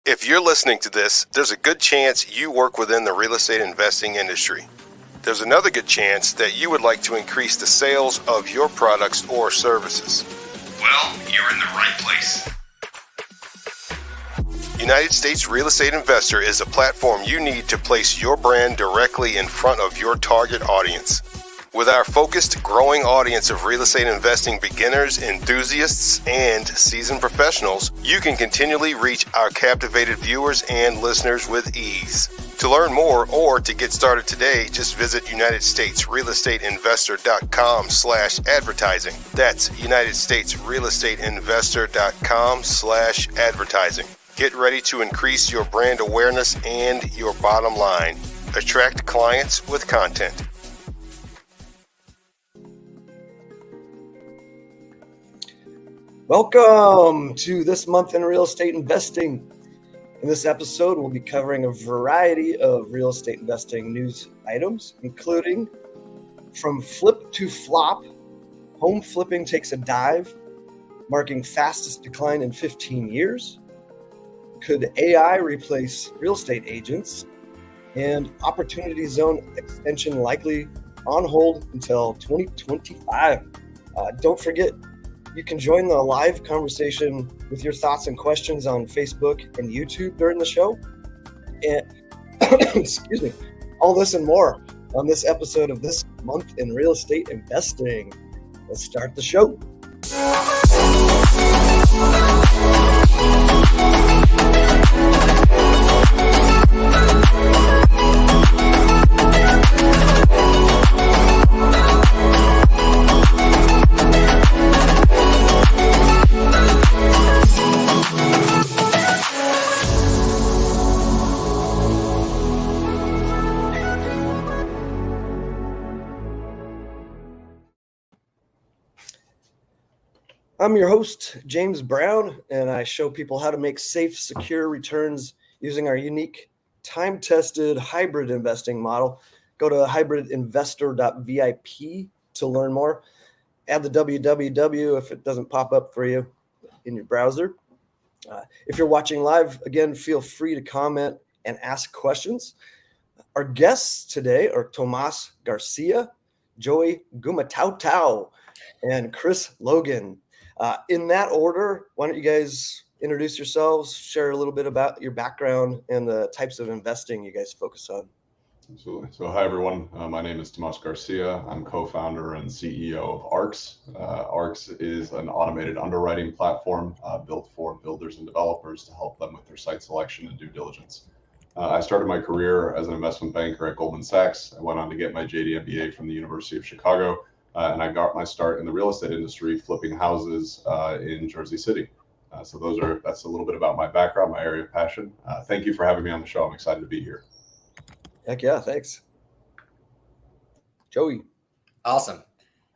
If you're listening to this, there's a good chance you work within the real estate investing industry. There's another good chance that you would like to increase the sales of your products or services. Well, you're in the right place. United States Real Estate Investor is a platform you need to place your brand directly in front of your target audience. With our focused, growing audience of real estate investing beginners, enthusiasts, and seasoned professionals, you can continually reach our captivated viewers and listeners with ease. To learn more or to get started today, just visit UnitedStatesRealEstateInvestor.com/advertising. That's UnitedStatesRealEstateInvestor.com/advertising. Get ready to increase your brand awareness and your bottom line. Attract clients with content. Welcome to This Month in Real Estate Investing. In this episode, we'll be covering a variety of real estate investing news items, including from flip to flop, home flipping takes a dive, marking fastest decline in 15 years. Could AI replace real estate agents? And Opportunity Zone extension likely on hold until 2025. Don't forget, you can join the live conversation with your thoughts and questions on Facebook and YouTube during the show. And excuse me, all this and more on this episode of This Month in Real Estate Investing. Let's start the show. I'm your host, James Brown, and I show people how to make safe, secure returns using our unique, time-tested hybrid investing model. Go to hybridinvestor.vip to learn more. Add the www if it doesn't pop up for you in your browser. If you're watching live, again, feel free to comment and ask questions. Our guests today are Tomas Garcia, Joey Gumataotao, and Chris Logan. In that order, why don't you guys introduce yourselves, share a little bit about your background and the types of investing you guys focus on. Absolutely. So hi, everyone. My name is Tomas Garcia. I'm co-founder and CEO of ARCS. ARCS is an automated underwriting platform built for builders and developers to help them with their site selection and due diligence. I started my career as an investment banker at Goldman Sachs. I went on to get my JD MBA from the University of Chicago. And I got my start in the real estate industry flipping houses in Jersey City. That's a little bit about my background, my area of passion. Thank you for having me on the show. I'm excited to be here. Heck yeah, thanks. Joey. Awesome.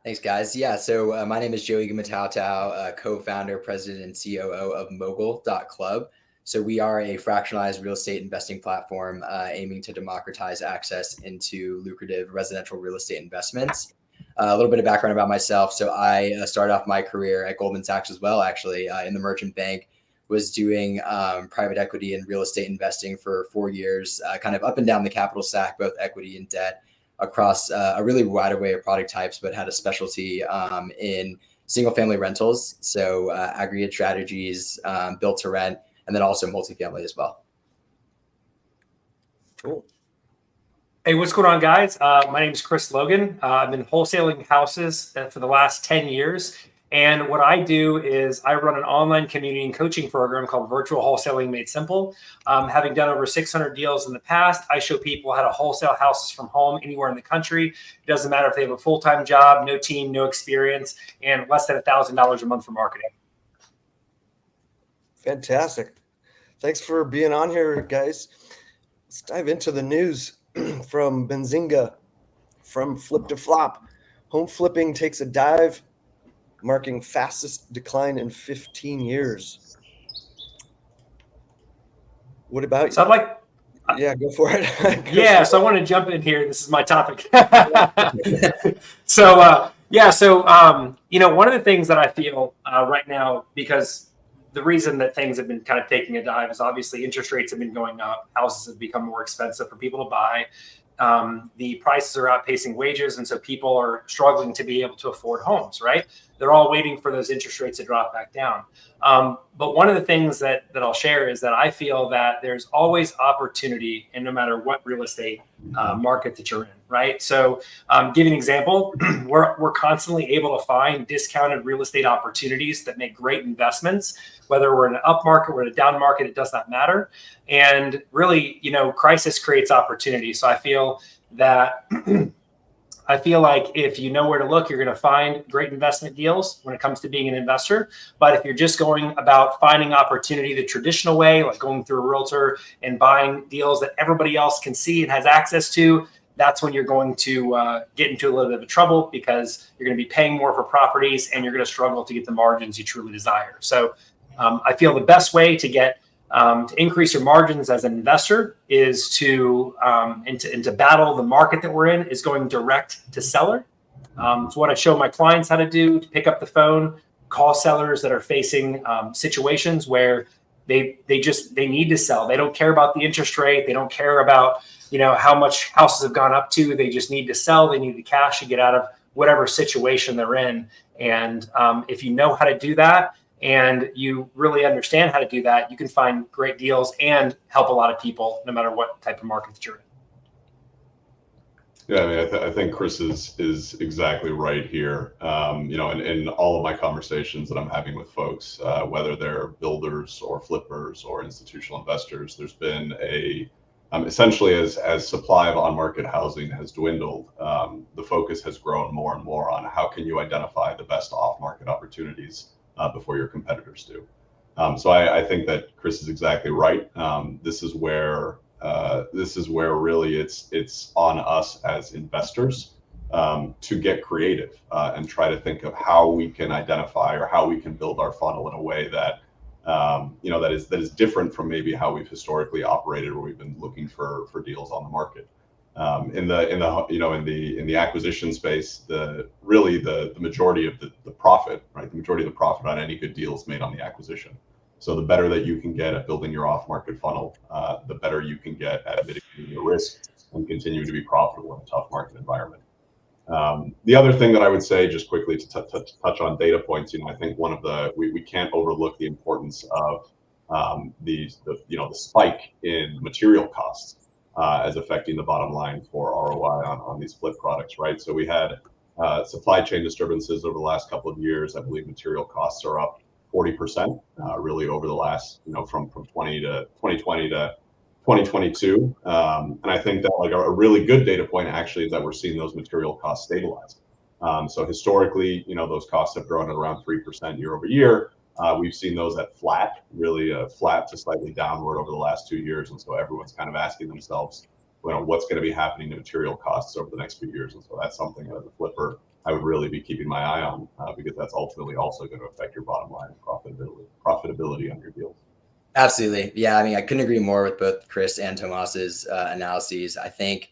Thanks, guys. Yeah, so my name is Joey Gumataotao, co-founder, president, and COO of Mogul.club. So we are a fractionalized real estate investing platform aiming to democratize access into lucrative residential real estate investments. A little bit of background about myself. So I started off my career at Goldman Sachs as well, actually, in the merchant bank, was doing private equity and real estate investing for 4 years, kind of up and down the capital stack, both equity and debt, across a really wide array of product types, but had a specialty in single family rentals. So aggregate strategies, built to rent, and then also multifamily as well. Cool. Hey, what's going on, guys? My name is Chris Logan. I've been wholesaling houses for the last 10 years. And what I do is I run an online community and coaching program called Virtual Wholesaling Made Simple. Having done over 600 deals in the past, I show people how to wholesale houses from home anywhere in the country. It doesn't matter if they have a full-time job, no team, no experience, and less than $1,000 a month for marketing. Fantastic. Thanks for being on here, guys. Let's dive into the news. From Benzinga, from flip to flop, home flipping takes a dive, marking fastest decline in 15 years. What about you? So I'd like, yeah, go for it. So I want to jump in here. This is my topic. So one of the things that I feel right now, because the reason that things have been kind of taking a dive is obviously interest rates have been going up. Houses have become more expensive for people to buy. The prices are outpacing wages, and so people are struggling to be able to afford homes, right? They're all waiting for those interest rates to drop back down. But one of the things that I'll share is that I feel that there's always opportunity in no matter what real estate market that you're in, right? So give you an example, we're constantly able to find discounted real estate opportunities that make great investments, whether we're in an up market, we're in a down market, it does not matter. And really, crisis creates opportunity. So I feel that like if you know where to look, you're going to find great investment deals when it comes to being an investor. But if you're just going about finding opportunity the traditional way, like going through a realtor and buying deals that everybody else can see and has access to, that's when you're going to get into a little bit of trouble, because you're going to be paying more for properties and you're going to struggle to get the margins you truly desire. So I feel the best way to get to increase your margins as an investor is to battle the market that we're in is going direct to seller. It's what I show my clients how to do, to pick up the phone, call sellers that are facing situations where they need to sell. They don't care about the interest rate. They don't care about how much houses have gone up to. They just need to sell. They need the cash to get out of whatever situation they're in. And if you know how to do that, and you really understand how to do that, you can find great deals and help a lot of people no matter what type of market that you're in. Yeah, I mean, I think Chris is exactly right here. In all of my conversations that I'm having with folks, whether they're builders or flippers or institutional investors, there's been essentially as supply of on-market housing has dwindled, the focus has grown more and more on how can you identify the best off-market opportunities before your competitors do. So I think that Chris is exactly right. This is where really it's on us as investors to get creative and try to think of how we can identify or how we can build our funnel in a way that that is different from maybe how we've historically operated, where we've been looking for deals on the market. In the acquisition space, the majority of the profit, right? The majority of the profit on any good deal is made on the acquisition. So the better that you can get at building your off-market funnel, the better you can get at mitigating your risk and continue to be profitable in a tough market environment. The other thing that I would say, just quickly to touch on data points, I think one of we can't overlook the importance of the spike in material costs as affecting the bottom line for ROI on these flip products, right? So we had supply chain disturbances over the last couple of years. I believe material costs are up 40%, really over the last, from 2020 to 2022. And I think that like a really good data point actually is that we're seeing those material costs stabilize. So historically, those costs have grown at around 3% year over year. We've seen those at flat, really flat to slightly downward over the last 2 years. And so everyone's kind of asking themselves, what's going to be happening to material costs over the next few years. And so that's something as a flipper I would really be keeping my eye on because that's ultimately also going to affect your bottom line profitability on your deals. Absolutely. Yeah. I mean, I couldn't agree more with both Chris and Tomas's analyses. I think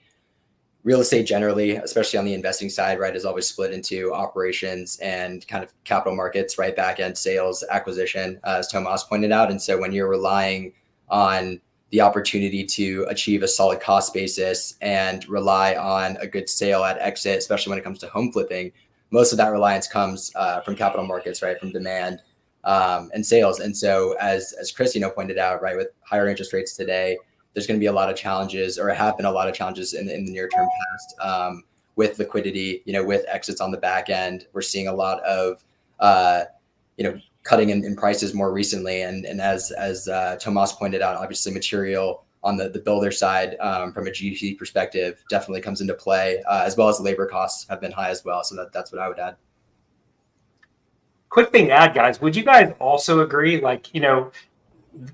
real estate generally, especially on the investing side, right, is always split into operations and kind of capital markets, right, back end sales, acquisition, as Tomas pointed out. And so when you're relying on the opportunity to achieve a solid cost basis and rely on a good sale at exit, especially when it comes to home flipping, most of that reliance comes from capital markets, right, from demand and sales. And so as Chris, pointed out, right, with higher interest rates today, there's going to be a lot of challenges, or have been a lot of challenges in the near term past with liquidity, with exits on the back end. We're seeing a lot of, cutting in prices more recently. And as Tomas pointed out, obviously material on the builder side from a GDP perspective definitely comes into play, as well as labor costs have been high as well. So that's what I would add. Quick thing to add, guys, would you guys also agree,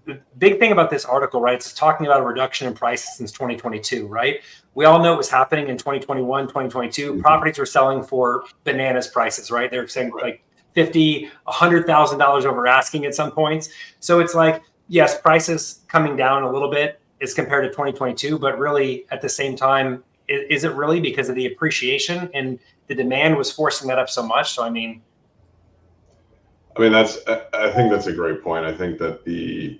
the big thing about this article, right, it's talking about a reduction in prices since 2022, right? We all know it was happening in 2021, 2022. Mm-hmm. Properties were selling for bananas prices, right? They're saying like $50,000, $100,000 over asking at some points. So it's like, yes, prices coming down a little bit as compared to 2022, but really at the same time, is it really because of the appreciation and the demand was forcing that up so much? So, I mean, I mean, I think that's a great point. I think that the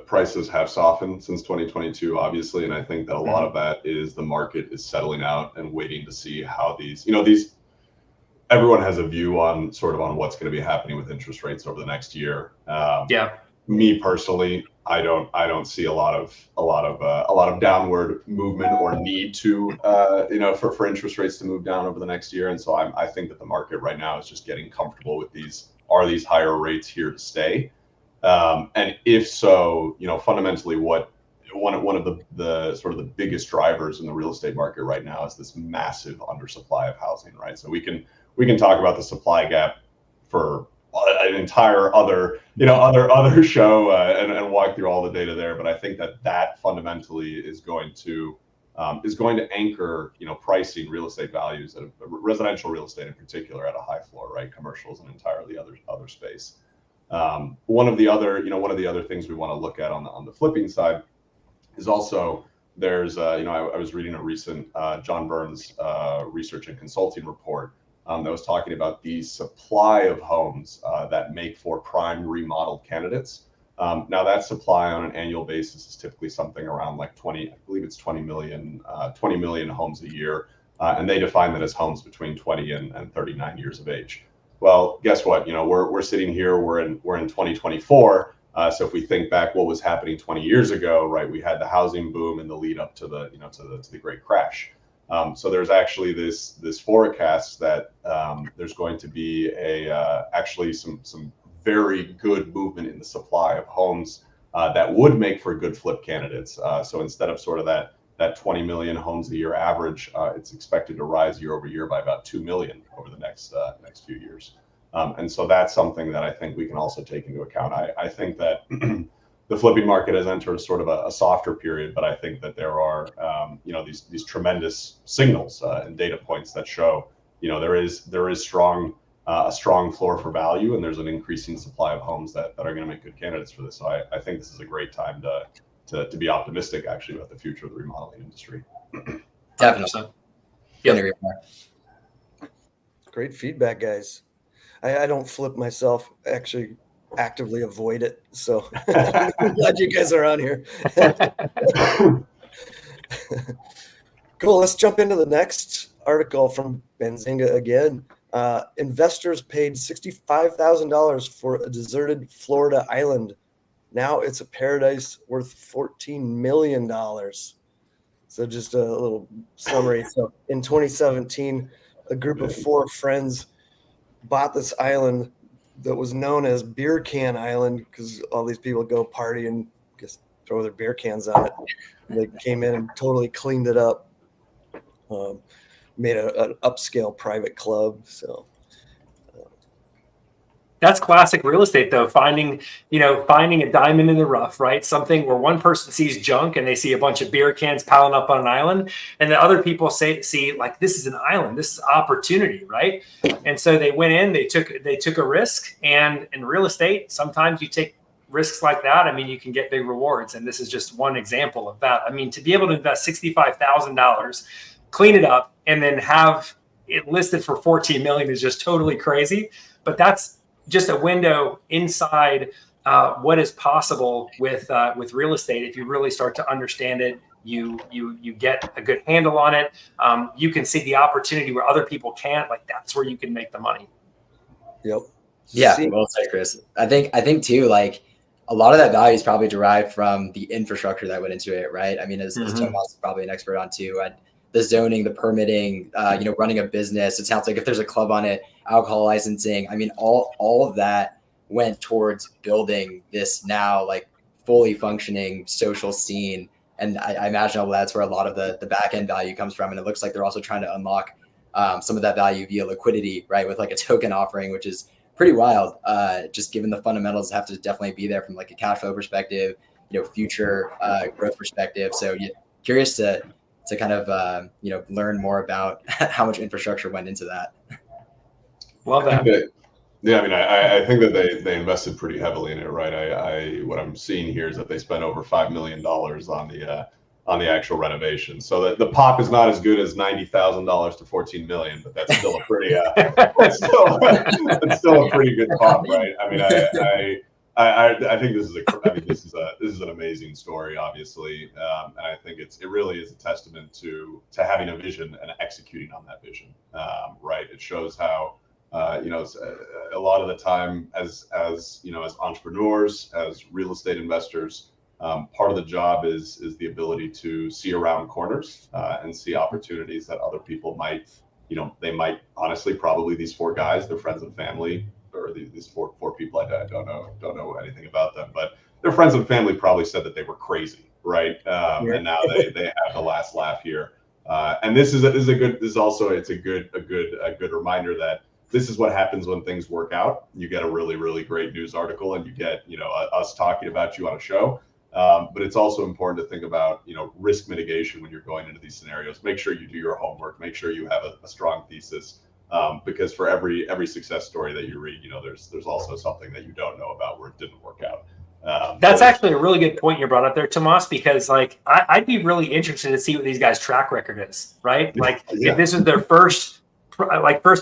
prices have softened since 2022, obviously. And I think that a lot of that is the market is settling out and waiting to see how everyone has a view on what's going to be happening with interest rates over the next year. Yeah. Me personally, I don't see a lot of downward movement or need to for interest rates to move down over the next year. And so I think that the market right now is just getting comfortable with these higher rates here to stay. And if so, fundamentally one of the sort of the biggest drivers in the real estate market right now is this massive undersupply of housing, right? So we can talk about the supply gap for an entire other show and walk through all the data there. But I think that fundamentally is going to anchor pricing real estate values, residential real estate in particular, at a high floor, right? Commercial is an entirely other space. One of the other things we want to look at on the flipping side is also there's I was reading a recent John Burns research and consulting report that was talking about the supply of homes that make for prime remodel candidates. Now that supply on an annual basis is typically something around like 20 million homes a year. And they define that as homes between 20 and 39 years of age. Well, guess what? We're sitting here, we're in 2024. So if we think back what was happening 20 years ago, right, we had the housing boom and the lead up to the great crash. So there's actually this forecast that there's going to be actually some very good movement in the supply of homes that would make for good flip candidates. So instead of sort of that 20 million homes a year average, it's expected to rise year over year by about 2 million over the next few years. And so that's something that I think we can also take into account. I think that the flipping market has entered sort of a softer period, but I think that there are these tremendous signals and data points that show there is a strong floor for value, and there's an increasing supply of homes that are going to make good candidates for this. So I think this is a great time to be optimistic actually about the future of the remodeling industry. Definitely. Yep. Great feedback, guys. I don't flip myself, actually actively avoid it. So I'm glad you guys are on here. Cool. Let's jump into the next article from Benzinga again. Investors paid $65,000 for a deserted Florida island. Now it's a paradise worth $14 million. So just a little summary. So in 2017, a group of 4 friends bought this island that was known as Beer Can Island because all these people go party and just throw their beer cans on it. And they came in and totally cleaned it up, made an upscale private club. So that's classic real estate, though. Finding a diamond in the rough, right? Something where one person sees junk and they see a bunch of beer cans piling up on an island, and the other people see like, this is an island, this is opportunity, right? And so they went in, they took a risk, and in real estate, sometimes you take risks like that. I mean, you can get big rewards, and this is just one example of that. I mean, to be able to invest $65,000, clean it up, and then have it listed for $14 million is just totally crazy. But that's just a window inside what is possible with real estate. If you really start to understand it, you get a good handle on it. You can see the opportunity where other people can't. Like, that's where you can make the money. Yep. Yeah. Well said, Chris. I think too, like, a lot of that value is probably derived from the infrastructure that went into it, right? I mean, as Tomas is probably an expert on too, the zoning, the permitting, running a business. It sounds like if there's a club on it, alcohol licensing. I mean, all of that went towards building this now like fully functioning social scene. And I imagine that's where a lot of the back end value comes from. And it looks like they're also trying to unlock some of that value via liquidity, right? With like a token offering, which is pretty wild. Just given the fundamentals have to definitely be there from like a cash flow perspective, future growth perspective. So curious to kind of learn more about how much infrastructure went into that. Love that. I think that they invested pretty heavily in it, right? What I'm seeing here is that they spent over $5 million on the actual renovation. So the pop is not as good as $90,000 to $14 million, but that's still a pretty that's still a pretty good pop, right? I mean, I think this is an amazing story, obviously, and I think it really is a testament to having a vision and executing on that vision, right? It shows how a lot of the time as entrepreneurs, as real estate investors, part of the job is the ability to see around corners and see opportunities that other people might, they might honestly, probably these four guys, their friends and family, or these four people, I don't know anything about them, but their friends and family probably said that they were crazy, right? And now they have the last laugh here. And it's a good reminder that this is what happens when things work out. You get a really, really great news article, and you get us talking about you on a show. But it's also important to think about risk mitigation when you're going into these scenarios. Make sure you do your homework. Make sure you have a strong thesis, because for every success story that you read, there's also something that you don't know about where it didn't work out. That's actually a really good point you brought up there, Tomas, because I'd be really interested to see what these guys' track record is, right? Like if this is their first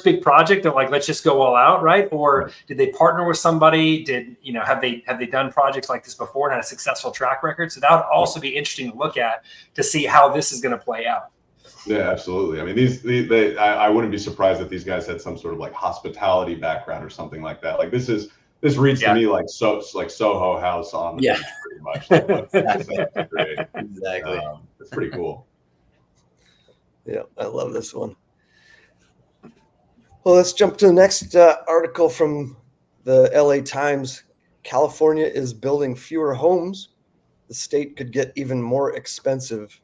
big project, they're like, let's just go all out, right? Or did they partner with somebody? Have they done projects like this before and had a successful track record? So that would also be interesting to look at to see how this is going to play out. Yeah, absolutely. I mean, I wouldn't be surprised if these guys had some sort of like hospitality background or something like that. Like this reads to me like Soho House on the beach, pretty much. Exactly. It's pretty cool. Yeah, I love this one. Well, let's jump to the next article from the LA Times. California is building fewer homes. The state could get even more expensive.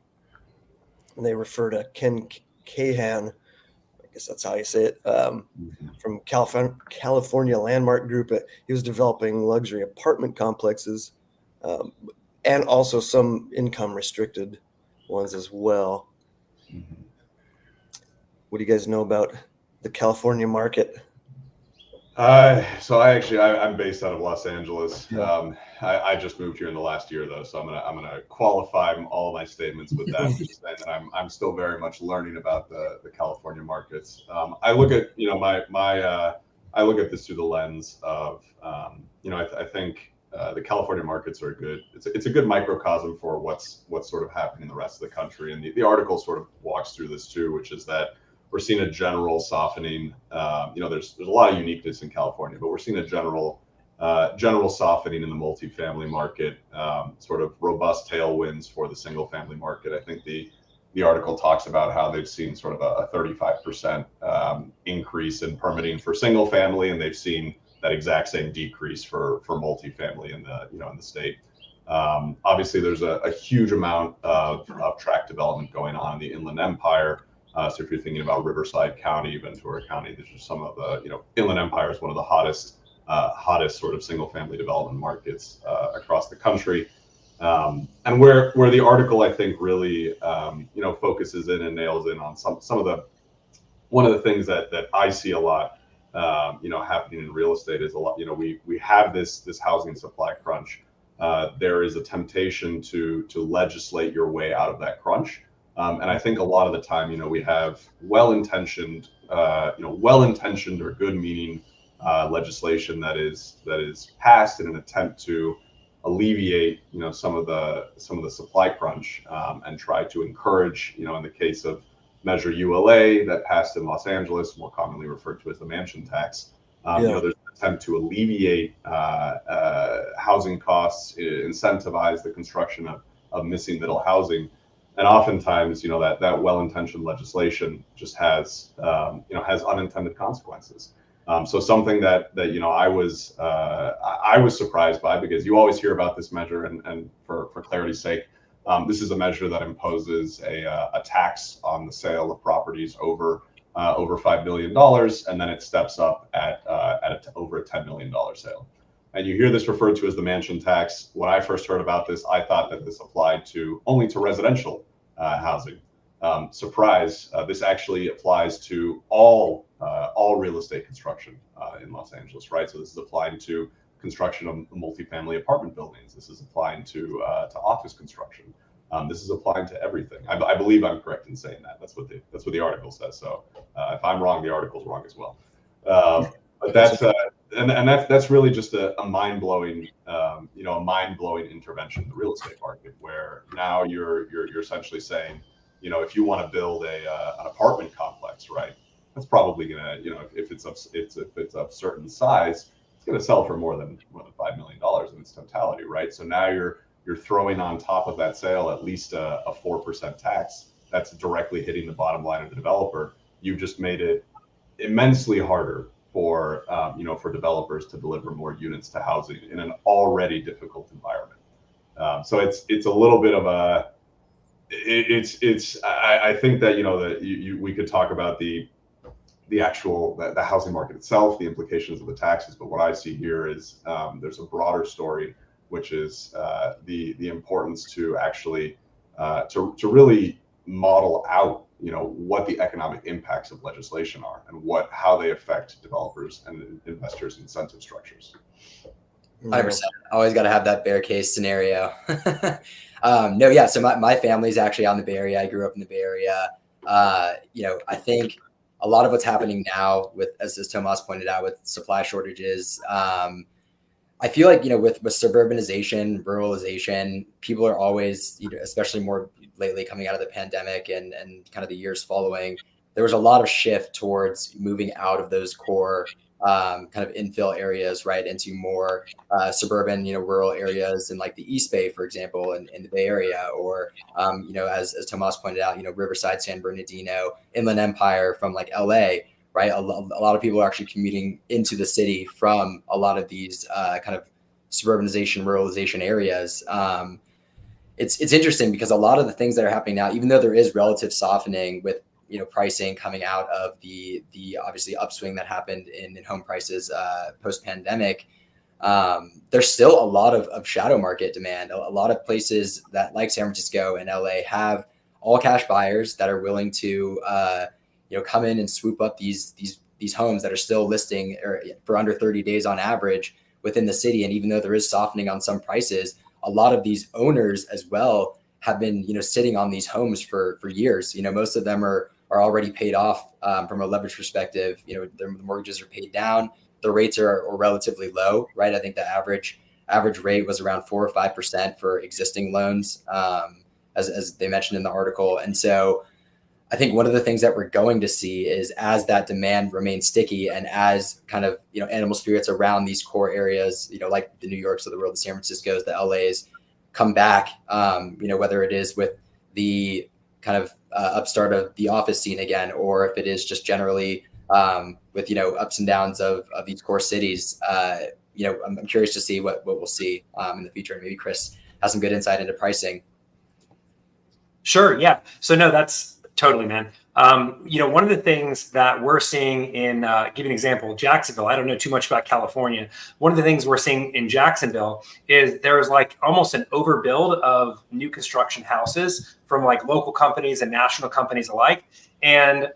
And they refer to Ken Cahan, I guess that's how you say it, from California Landmark Group. He was developing luxury apartment complexes and also some income restricted ones as well. Mm-hmm. What do you guys know about the California market? So I'm based out of Los Angeles. I just moved here in the last year though, so I'm gonna qualify all of my statements with that. Just saying that I'm still very much learning about the California markets. I look at I look at this through the lens of I think the California markets are good. It's a good microcosm for what's sort of happening in the rest of the country, and the article sort of walks through this too, which is that we're seeing a general softening. There's a lot of uniqueness in California, but we're seeing a general softening in the multifamily market, sort of robust tailwinds for the single family market. I think the article talks about how they've seen sort of a 35% increase in permitting for single family, and they've seen that exact same decrease for multifamily in the state. Obviously, there's a huge amount of tract development going on in the Inland Empire. So if you're thinking about Riverside County, Ventura County, there's just some of the, Inland Empire is one of the hottest sort of single family development markets across the country. And where the article, I think, really, focuses in and nails in on one of the things that I see a lot, happening in real estate is a lot, we have this housing supply crunch. There is a temptation to legislate your way out of that crunch. And I think a lot of the time, we have well-intentioned or good-meaning legislation that is passed in an attempt to alleviate, some of the supply crunch, and try to encourage, in the case of Measure ULA that passed in Los Angeles, more commonly referred to as the mansion tax. There's an attempt to alleviate housing costs, incentivize the construction of missing middle housing. And oftentimes, that well-intentioned legislation just has unintended consequences. So something that I was surprised by, because you always hear about this measure, and for clarity's sake, this is a measure that imposes a tax on the sale of properties over $5 million, and then it steps up at over a $10 million sale. And you hear this referred to as the mansion tax. When I first heard about this, I thought that this applied only to residential housing. Surprise! This actually applies to all real estate construction in Los Angeles, right? So this is applying to construction of multifamily apartment buildings. This is applying to office construction. This is applying to everything. I believe I'm correct in saying that. That's what the article says. So if I'm wrong, the article's wrong as well. But that's really just a mind-blowing intervention in the real estate market, where now you're essentially saying, if you want to build an apartment complex, right? That's probably gonna, if it's of certain size, it's gonna sell for more than $5 million in its totality, right? So now you're throwing on top of that sale at least a 4% tax that's directly hitting the bottom line of the developer. You've just made it immensely harder for developers to deliver more units to housing in an already difficult environment. So it's a little bit of a I think that we could talk about the housing market itself, the implications of the taxes, but what I see here is there's a broader story, which is the importance to actually to really model out what the economic impacts of legislation are and how they affect developers and investors' incentive structures. 100%. Always got to have that bear case scenario. No, yeah. So my family's actually out in the Bay Area. I grew up in the Bay Area. I think a lot of what's happening now with, as Tomas pointed out, with supply shortages, I feel like, with suburbanization, ruralization, people are always, especially more lately coming out of the pandemic and kind of the years following, there was a lot of shift towards moving out of those core kind of infill areas, right, into more suburban, rural areas in like the East Bay, for example, in the Bay Area, or, as Tomas pointed out, Riverside, San Bernardino, Inland Empire from like LA, right? A lot of people are actually commuting into the city from a lot of these kind of suburbanization, ruralization areas. It's interesting because a lot of the things that are happening now, even though there is relative softening with pricing coming out of the obviously upswing that happened in home prices post-pandemic, there's still a lot of shadow market demand. A lot of places that, like San Francisco and LA, have all cash buyers that are willing to come in and swoop up these homes that are still listing for under 30 days on average within the city. And even though there is softening on some prices, a lot of these owners as well have been, sitting on these homes for years. Most of them are already paid off from a leverage perspective. Their mortgages are paid down. The rates are relatively low, right? I think the average rate was around 4 or 5% for existing loans, as they mentioned in the article. And so I think one of the things that we're going to see is, as that demand remains sticky and as kind of, animal spirits around these core areas, like the New Yorks of the world, the San Franciscos, the LAs come back, whether it is with the kind of upstart of the office scene again, or if it is just generally with, ups and downs of these core cities, I'm curious to see what we'll see in the future. And maybe Chris has some good insight into pricing. Sure. Yeah. So no, that's totally, man. One of the things that we're seeing in, give an example, Jacksonville, I don't know too much about California. One of the things we're seeing in Jacksonville is there's like almost an overbuild of new construction houses from like local companies and national companies alike. And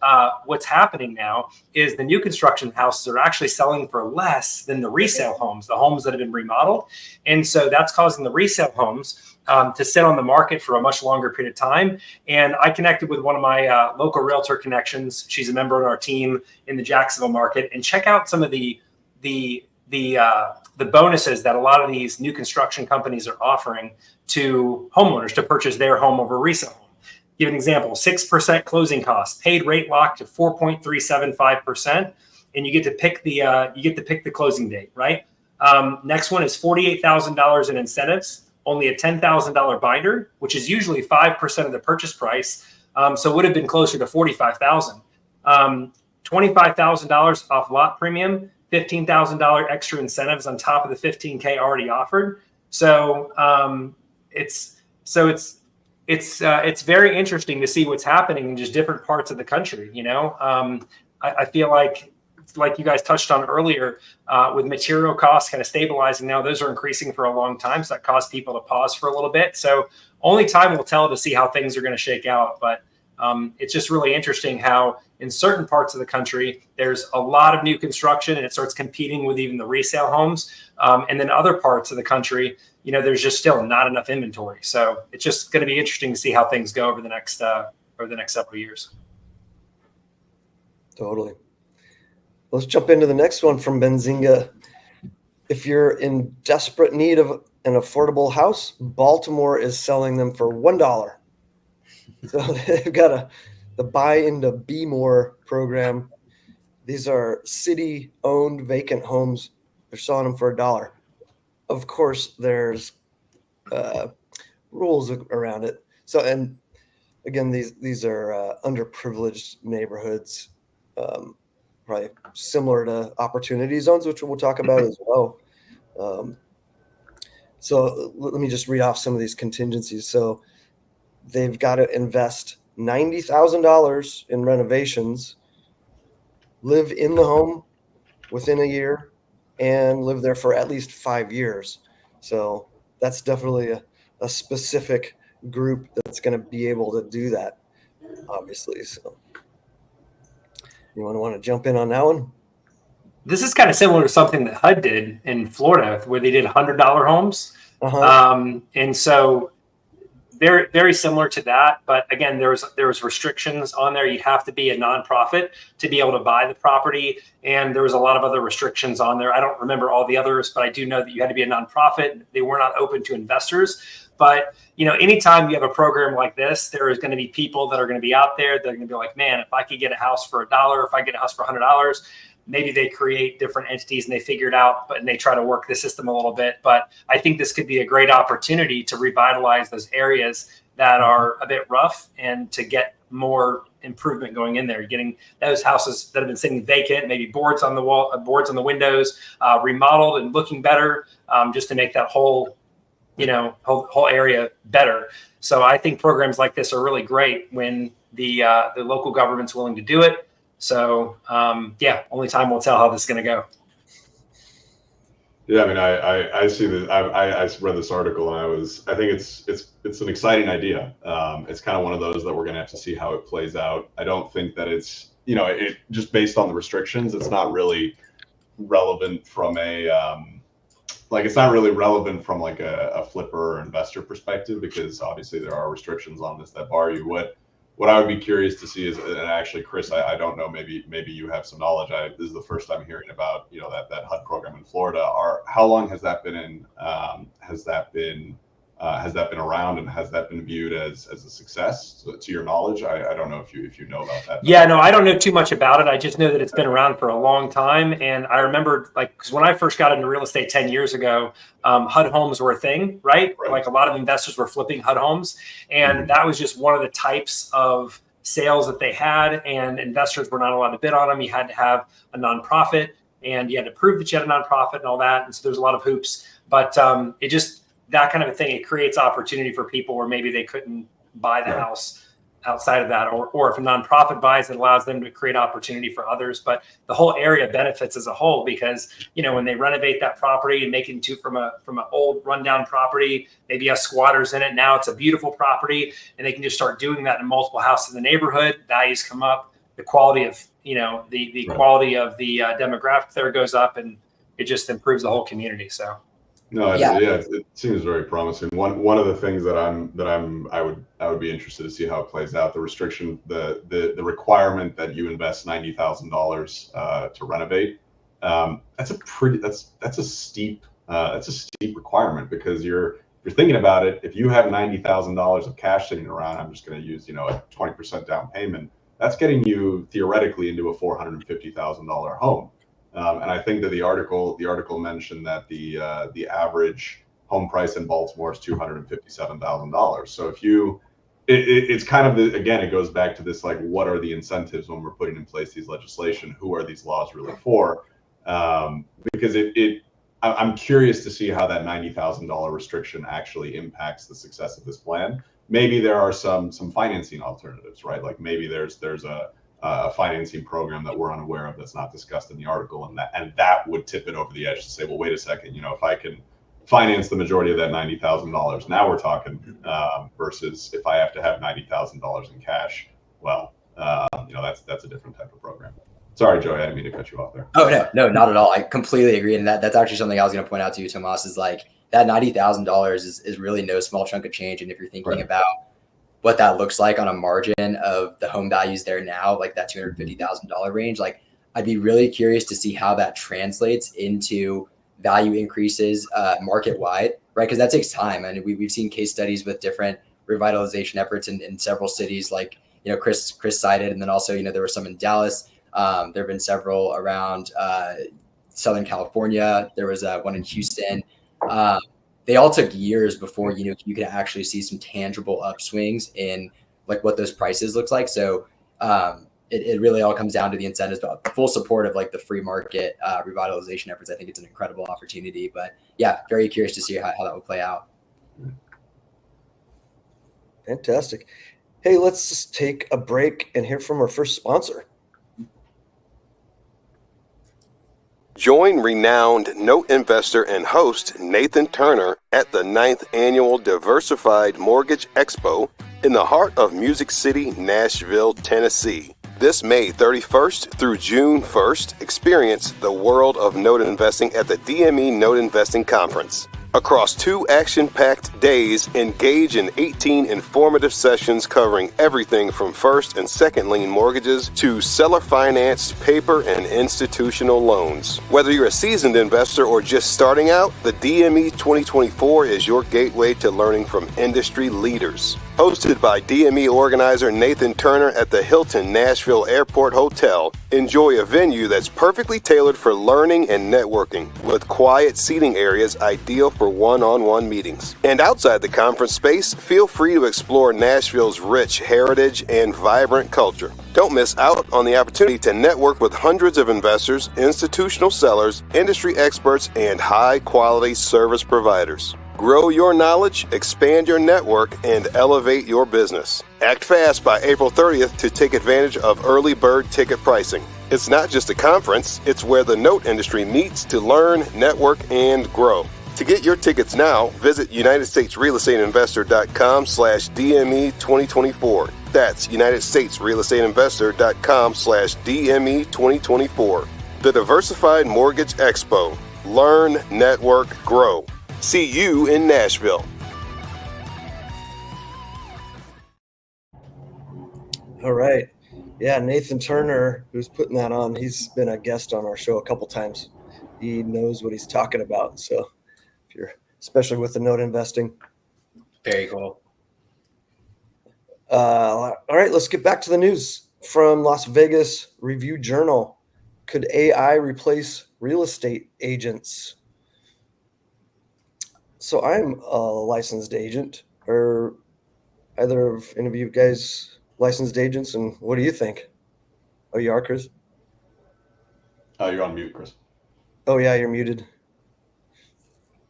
what's happening now is the new construction houses are actually selling for less than the resale homes, the homes that have been remodeled. And so that's causing the resale homes to sit on the market for a much longer period of time. And I connected with one of my local realtor connections. She's a member of our team in the Jacksonville market, and check out some of the bonuses that a lot of these new construction companies are offering to homeowners to purchase their home over resale home. Give an example: 6% closing costs, paid rate lock to 4.375%, and you get to pick the closing date. Right. Next one is $48,000 in incentives. Only a $10,000 binder, which is usually 5% of the purchase price. So it would have been closer to $45,000. $25,000 off lot premium, $15,000 extra incentives on top of the $15K already offered. So it's very interesting to see what's happening in just different parts of the country. I feel like you guys touched on earlier, with material costs kind of stabilizing now, those are increasing for a long time. So that caused people to pause for a little bit. So only time will tell to see how things are going to shake out. But It's just really interesting how in certain parts of the country, there's a lot of new construction and it starts competing with even the resale homes. And then other parts of the country, there's just still not enough inventory. So it's just going to be interesting to see how things go over the next several years. Totally. Let's jump into the next one from Benzinga. If you're in desperate need of an affordable house, Baltimore is selling them for $1. So they've got the Buy into Be More program. These are city-owned vacant homes. They're selling them for $1. Of course, there's rules around it. So, and again, these are underprivileged neighborhoods, probably similar to opportunity zones, which we'll talk about as well. So let me just read off some of these contingencies. So they've got to invest $90,000 in renovations, live in the home within a year, and live there for at least 5 years. So that's definitely a specific group that's going to be able to do that, obviously. So you want to jump in on that one? This is kind of similar to something that HUD did in Florida, where they did $100 homes. And so they're very similar to that. But again, there was restrictions on there. You'd have to be a nonprofit to be able to buy the property. And there was a lot of other restrictions on there. I don't remember all the others, but I do know that you had to be a nonprofit. They were not open to investors. But, anytime you have a program like this, there is going to be people that are going to be out there. They're going to be like, man, if I could get a house for $1, if I get a house for $100, maybe they create different entities and they figure it out, and they try to work the system a little bit. But I think this could be a great opportunity to revitalize those areas that are a bit rough and to get more improvement going in there, getting those houses that have been sitting vacant, maybe boards on the wall, boards on the windows, remodeled and looking better, just to make that whole area better. So I think programs like this are really great when the local government's willing to do it. So, only time will tell how this is going to go. Yeah, I mean, I see that. I read this article and I think it's an exciting idea. It's kind of one of those that we're going to have to see how it plays out. I don't think that it's, it just based on the restrictions, it's not really relevant from it's not really relevant from like a flipper or investor perspective, because obviously there are restrictions on this that bar you. What I would be curious to see is, and actually, Chris, I don't know, maybe you have some knowledge. This is the first time hearing about that HUD program in Florida. How long has that been in? Has that been around, and has that been viewed as a success? So, to your knowledge, I don't know if you know about that. Yeah, no, I don't know too much about it. I just know that it's been around for a long time, and I remember because when I first got into real estate 10 years ago, HUD homes were a thing, right? Like a lot of investors were flipping HUD homes, and that was just one of the types of sales that they had, and investors were not allowed to bid on them. You had to have a nonprofit, and you had to prove that you had a nonprofit and all that. And so there's a lot of hoops, but that kind of a thing, it creates opportunity for people where maybe they couldn't buy the house outside of that, or if a nonprofit buys, it allows them to create opportunity for others. But the whole area benefits as a whole, because when they renovate that property and make it into from an old rundown property, maybe has squatters in it, now it's a beautiful property, and they can just start doing that in multiple houses in the neighborhood. Values come up, the quality of the quality of the demographic there goes up, and it just improves the whole community. So. No, it seems very promising. One of the things that I would be interested to see how it plays out. The restriction, the requirement that you invest $90,000 to renovate. That's a steep requirement, because you're thinking about it. If you have $90,000 of cash sitting around, I'm just going to use a 20% down payment. That's getting you theoretically into a $450,000 home. And I think that the article mentioned that the average home price in Baltimore is $257,000. So it's kind of again, it goes back to this, like, what are the incentives when we're putting in place these legislation? Who are these laws really for? Because I'm curious to see how that $90,000 restriction actually impacts the success of this plan. Maybe there are some financing alternatives, right? Like maybe there's a financing program that we're unaware of that's not discussed in the article, and that would tip it over the edge to say, well, wait a second, if I can finance the majority of that $90,000, now we're talking, versus if I have to have $90,000 in cash. well, that's a different type of program. Sorry, Joey, I didn't mean to cut you off there. Oh, no, not at all. I completely agree. And that's actually something I was going to point out to you, Tomas, is like that $90,000 is really no small chunk of change. And if you're thinking about what that looks like on a margin of the home values there now, like that $250,000 range, like I'd be really curious to see how that translates into value increases market wide, right? Because that takes time. And we've seen case studies with different revitalization efforts in several cities, like, Chris cited. And then also, there were some in Dallas. There have been several around Southern California. There was one in Houston. They all took years before, you could actually see some tangible upswings in like what those prices looks like. So it really all comes down to the incentives, but full support of like the free market revitalization efforts. I think it's an incredible opportunity, but yeah, very curious to see how that will play out. Fantastic. Hey, let's just take a break and hear from our first sponsor. Join renowned note investor and host Nathan Turner at the 9th Annual Diversified Mortgage Expo in the heart of Music City, Nashville, Tennessee. This May 31st through June 1st, experience the world of note investing at the DME Note Investing Conference. Across 2 action-packed days, engage in 18 informative sessions covering everything from first and second lien mortgages to seller-financed paper and institutional loans. Whether you're a seasoned investor or just starting out, the DME 2024 is your gateway to learning from industry leaders. Hosted by DME organizer Nathan Turner at the Hilton Nashville Airport Hotel, enjoy a venue that's perfectly tailored for learning and networking, with quiet seating areas ideal for one-on-one meetings. And outside the conference space, feel free to explore Nashville's rich heritage and vibrant culture. Don't miss out on the opportunity to network with hundreds of investors, institutional sellers, industry experts, and high-quality service providers. Grow your knowledge, expand your network, and elevate your business. Act fast by April 30th to take advantage of early bird ticket pricing. It's not just a conference, it's where the note industry meets to learn, network, and grow. To get your tickets now, visit UnitedStatesRealEstateInvestor.com/DME 2024. That's UnitedStatesRealEstateInvestor.com/DME 2024. The Diversified Mortgage Expo. Learn, network, grow. See you in Nashville. All right. Yeah, Nathan Turner, who's putting that on, he's been a guest on our show a couple times. He knows what he's talking about. So if you're, especially with the note investing. Very cool. All right, let's get back to the news from Las Vegas Review Journal. Could AI replace real estate agents? So I'm a licensed agent. Are either of any of you guys licensed agents? And what do you think? Oh, you are, Chris? You're on mute, Chris. Oh, yeah, you're muted.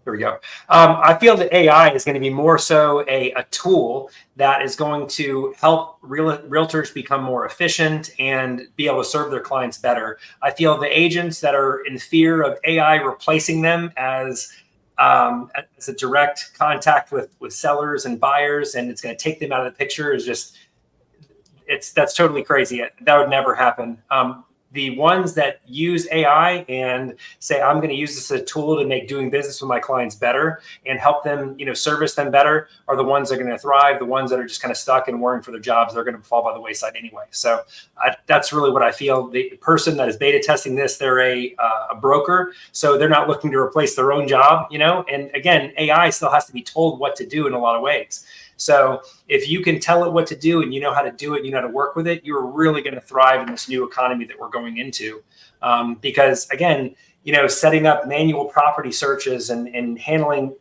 Here we go. I feel that AI is going to be more so a tool that is going to help realtors become more efficient and be able to serve their clients better. I feel the agents that are in fear of AI replacing them as a direct contact with sellers and buyers, and it's going to take them out of the picture is just, that's totally crazy. That would never happen. The ones that use AI and say, I'm going to use this as a tool to make doing business with my clients better and help them, service them better, are the ones that are going to thrive. The ones that are just kind of stuck and worrying for their jobs, they're going to fall by the wayside anyway. So that's really what I feel. The person that is beta testing this, they're a broker. So they're not looking to replace their own job, and again, AI still has to be told what to do in a lot of ways. So if you can tell it what to do and you know how to do it, you know how to work with it, you're really going to thrive in this new economy that we're going into. Because again, setting up manual property searches and handling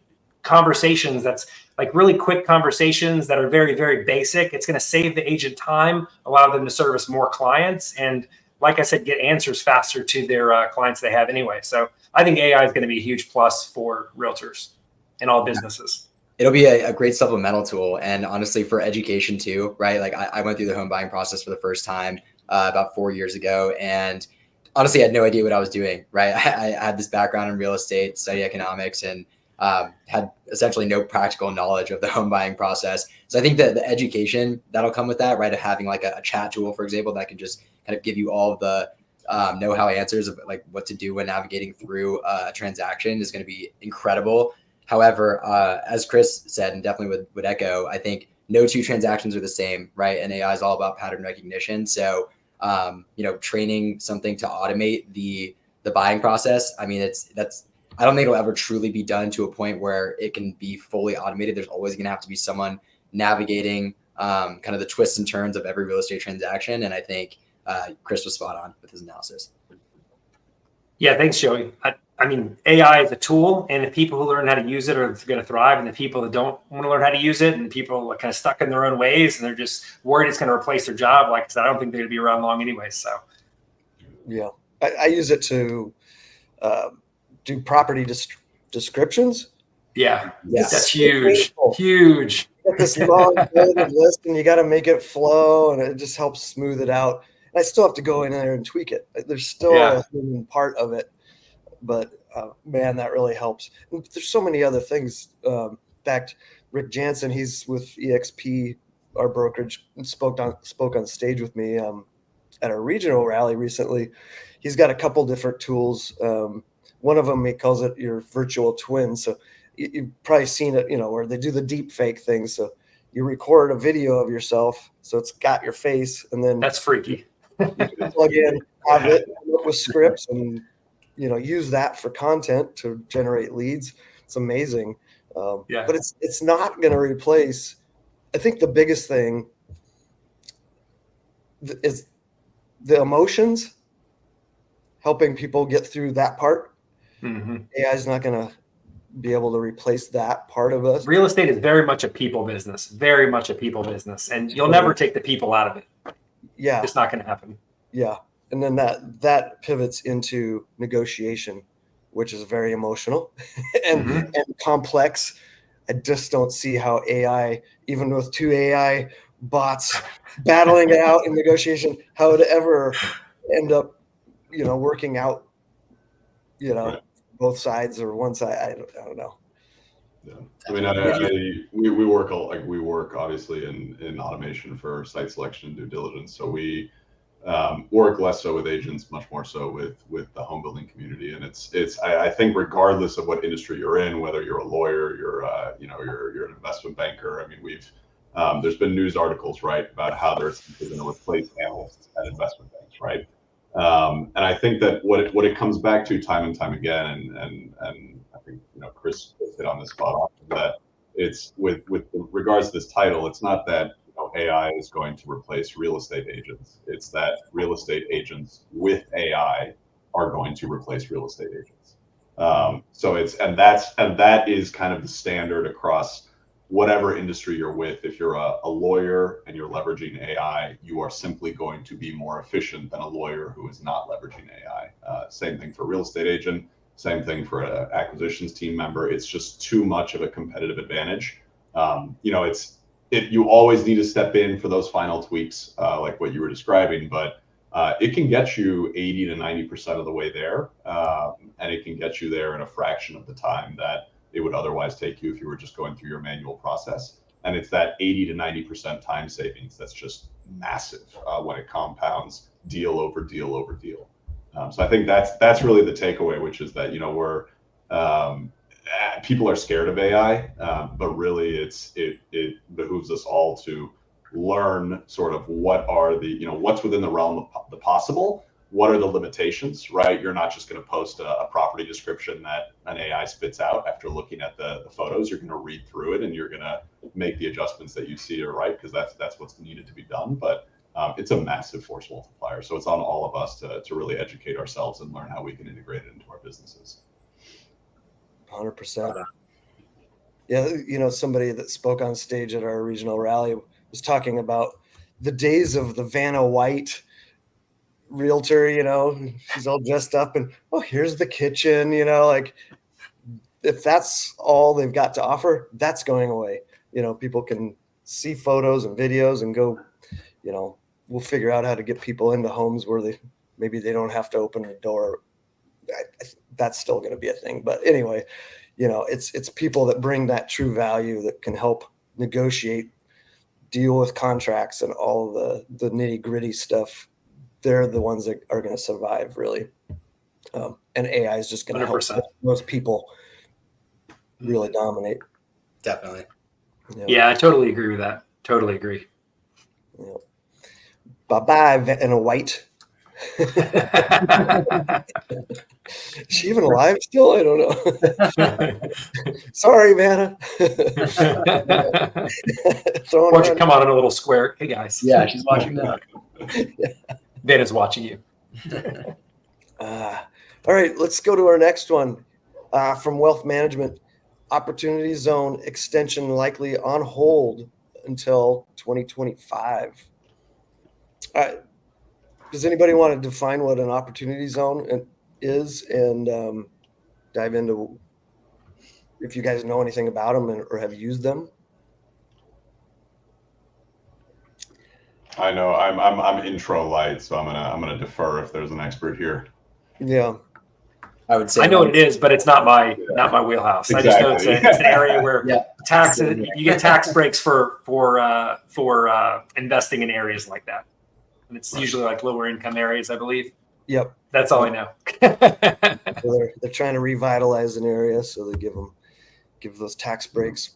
conversations that's like really quick conversations that are very, very basic. It's going to save the agent time, allow them to service more clients, and like I said, get answers faster to their clients they have anyway. So I think AI is going to be a huge plus for realtors and all businesses. It'll be a great supplemental tool, and honestly for education too, right? Like I went through the home buying process for the first time about 4 years ago, and honestly I had no idea what I was doing, right? I had this background in real estate, study economics, and had essentially no practical knowledge of the home buying process. So I think that the education that'll come with that, right, of having like a chat tool, for example, that can just kind of give you all of the know-how answers of like what to do when navigating through a transaction is going to be incredible. However, as Chris said, and definitely would echo, I think no two transactions are the same, right? And AI is all about pattern recognition. So, training something to automate the buying process. I mean, I don't think it'll ever truly be done to a point where it can be fully automated. There's always going to have to be someone navigating kind of the twists and turns of every real estate transaction. And I think Chris was spot on with his analysis. Yeah, thanks, Joey. I mean, AI is a tool, and the people who learn how to use it are going to thrive, and the people that don't want to learn how to use it, and the people are kind of stuck in their own ways, and they're just worried it's going to replace their job. Like I said, I don't think they're going to be around long anyway. So, yeah, I use it to do property descriptions. Yeah, Yes. That's huge. Painful. Huge. You got this long list, and you got to make it flow, and it just helps smooth it out. And I still have to go in there and tweak it. There's still a human part of it, but man, that really helps. And there's so many other things. In fact, Rick Jansen, he's with EXP, our brokerage, and spoke on stage with me at a regional rally recently. He's got a couple different tools. One of them, he calls it your virtual twin. So you've probably seen it, where they do the deep fake thing. So you record a video of yourself, so it's got your face, and then That's freaky. you can plug in, have it with scripts, and use that for content to generate leads. It's amazing. But it's not going to replace. I think the biggest thing is the emotions, helping people get through that part. Mm-hmm. AI is not going to be able to replace that part of us. Real estate is very much a people business, very much a people business, and you'll never take the people out of it. Yeah, it's not going to happen. Yeah, and then that pivots into negotiation, which is very emotional and complex. I just don't see how AI, even with 2 AI bots battling it out in negotiation, how it ever end up, working out, both sides or one side. I don't know. Yeah. I mean, we work obviously in automation for site selection and due diligence. So we work less so with agents, much more so with the home building community. And I think regardless of what industry you're in, whether you're a lawyer, you're an investment banker. I mean, there's been news articles, right, about how they're going to replace analysts at investment banks, right? And I think that what it comes back to time and time again, and I think Chris hit on this spot on, that it's with regards to this title, it's not that AI is going to replace real estate agents. It's that real estate agents with AI are going to replace real estate agents. That is kind of the standard across whatever industry you're with. If you're a lawyer and you're leveraging AI, you are simply going to be more efficient than a lawyer who is not leveraging AI. Same thing for a real estate agent. Same thing for an acquisitions team member. It's just too much of a competitive advantage. You always need to step in for those final tweaks, like what you were describing, but it can get you 80 to 90% of the way there, and it can get you there in a fraction of the time that it would otherwise take you if you were just going through your manual process. And it's that 80 to 90% time savings that's just massive when it compounds deal over deal over deal. So I think that's really the takeaway, which is that people are scared of AI, but really it behooves us all to learn sort of what's within the realm of the possible. What are the limitations, right? You're not just going to post a property description that an AI spits out after looking at the photos. You're going to read through it and you're going to make the adjustments that you see are right, because that's what's needed to be done. But it's a massive force multiplier. So it's on all of us to really educate ourselves and learn how we can integrate it into our businesses. 100%. Yeah, somebody that spoke on stage at our regional rally was talking about the days of the Vanna White realtor, she's all dressed up and, oh, here's the kitchen, like if that's all they've got to offer, that's going away. People can see photos and videos and go, we'll figure out how to get people into homes where they don't have to open the door. that's still going to be a thing. But anyway, it's people that bring that true value that can help negotiate, deal with contracts and all the nitty gritty stuff. They're the ones that are going to survive, really. And AI is just going to help 100%. most people really dominate. Definitely. Yeah, I totally agree with that. Totally agree. Yeah. Bye-bye, in a white. Is she even alive still? I don't know. Sorry, Vanna. Why don't you come on in a little square? Hey, guys. Yeah, she's watching now. Vanna's watching you. All right, let's go to our next one. From Wealth Management, Opportunity Zone extension likely on hold until 2025. Does anybody want to define what an opportunity zone is and dive into if you guys know anything about them or have used them? I know I'm intro light, so I'm gonna defer if there's an expert here. Yeah, I would say I know what it is, but it's not my wheelhouse. Exactly. I just know it's an area where taxes you get tax breaks for investing in areas like that, and it's usually like lower income areas, I believe. Yep. That's all I know. So they're trying to revitalize an area, so they give those tax breaks.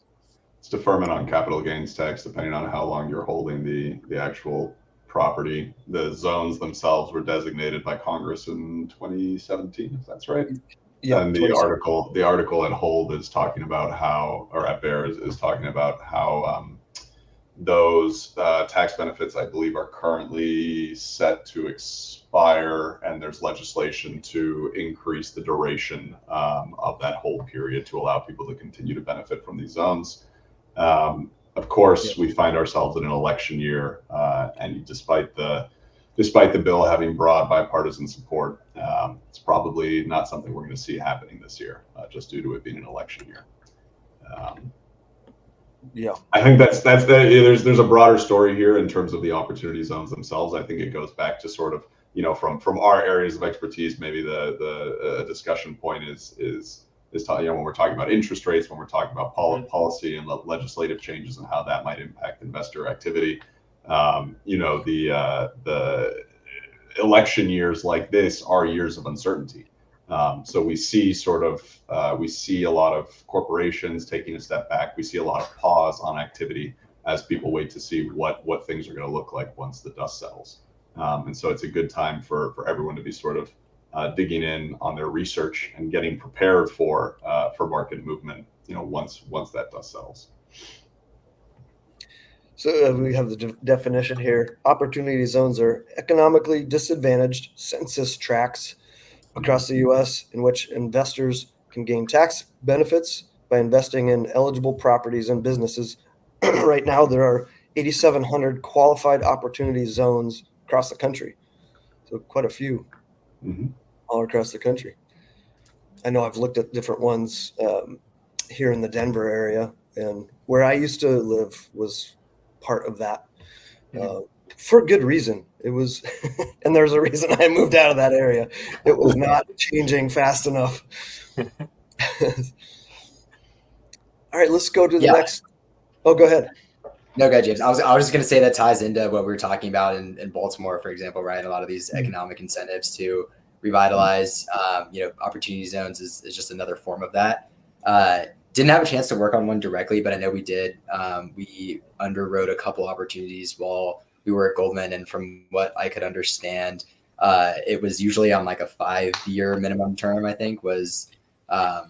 It's deferment on capital gains tax, depending on how long you're holding the actual property. The zones themselves were designated by Congress in 2017, if that's right. Yeah, and the article at Hold is talking about how, or at Bear is talking about how those tax benefits, I believe, are currently set to expire, and there's legislation to increase the duration of that hold period to allow people to continue to benefit from these zones. Of course, we find ourselves in an election year, and despite the bill having broad bipartisan support, it's probably not something we're going to see happening this year, just due to it being an election year. I think there's a broader story here in terms of the opportunity zones themselves. I think it goes back to sort of, from our areas of expertise, maybe the discussion point is when we're talking about interest rates, when we're talking about policy and legislative changes and how that might impact investor activity. The election years like this are years of uncertainty. So we see a lot of corporations taking a step back. We see a lot of pause on activity as people wait to see what things are going to look like once the dust settles. And so it's a good time for everyone to be sort of digging in on their research and getting prepared for market movement, once that dust settles. So we have the definition here. Opportunity zones are economically disadvantaged census tracts across the U.S. in which investors can gain tax benefits by investing in eligible properties and businesses. Right now, there are 8,700 qualified opportunity zones across the country. So quite a few. Mm-hmm. All across the country. I know I've looked at different ones here in the Denver area, and where I used to live was part of that for good reason. It was, and there's a reason I moved out of that area. It was not changing fast enough. All right, let's go to the next. Oh, go ahead. No, go ahead, James. I was just going to say that ties into what we were talking about in Baltimore, for example, right? A lot of these economic incentives to revitalize, opportunity zones is just another form of that. Didn't have a chance to work on one directly, but I know we did. We underwrote a couple opportunities while we were at Goldman, and from what I could understand, it was usually on like a 5-year minimum term, I think, was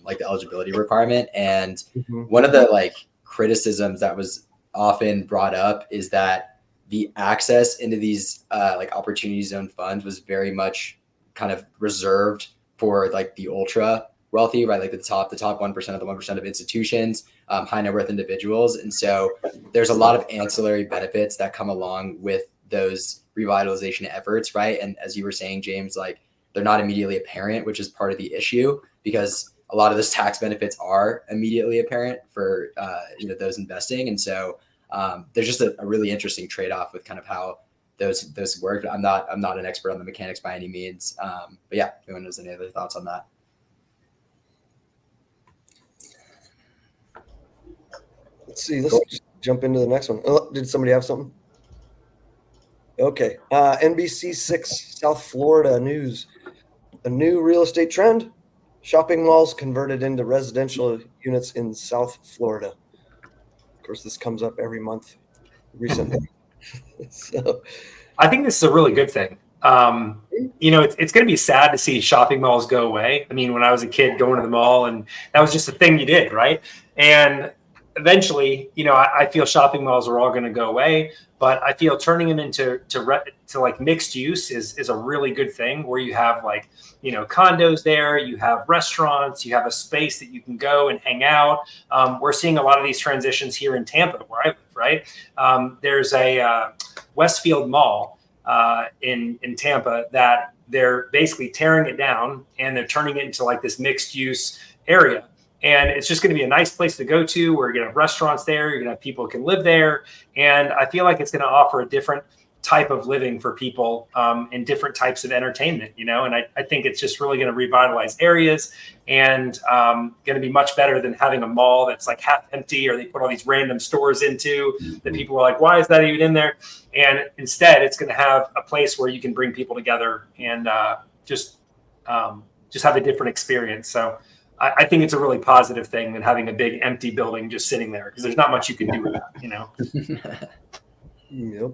like the eligibility requirement. And one of the criticisms that was often brought up is that the access into these opportunity zone funds was very much kind of reserved for the ultra wealthy, right? The top 1% of the 1% of institutions, high net worth individuals. And so there's a lot of ancillary benefits that come along with those revitalization efforts, right? And as you were saying, James, they're not immediately apparent, which is part of the issue, because a lot of those tax benefits are immediately apparent for those investing. And so there's just a really interesting trade-off with kind of how those work. I'm not an expert on the mechanics by any means. But yeah, if anyone has any other thoughts on that. Let's see. Let's just jump into the next one. Oh, did somebody have something? Okay. NBC6 South Florida news. A new real estate trend. Shopping malls converted into residential units in South Florida. Of course, this comes up every month recently. So, I think this is a really good thing. It's going to be sad to see shopping malls go away. I mean, when I was a kid going to the mall, and that was just a thing you did, right? And eventually, I feel shopping malls are all going to go away, but I feel turning them into like mixed use is a really good thing, where you have like, condos there, you have restaurants, you have a space that you can go and hang out. We're seeing a lot of these transitions here in Tampa, where I live, right? There's a Westfield Mall in Tampa that they're basically tearing it down and they're turning it into like this mixed use area. And it's just going to be a nice place to go to, where you're going to have restaurants there, you're going to have people who can live there. And I feel like it's going to offer a different type of living for people, and different types of entertainment, and I think it's just really going to revitalize areas, and going to be much better than having a mall that's like half empty, or they put all these random stores into that people are like, why is that even in there? And instead, it's going to have a place where you can bring people together and just have a different experience. So I think it's a really positive thing than having a big empty building just sitting there, because there's not much you can do with that, Yep.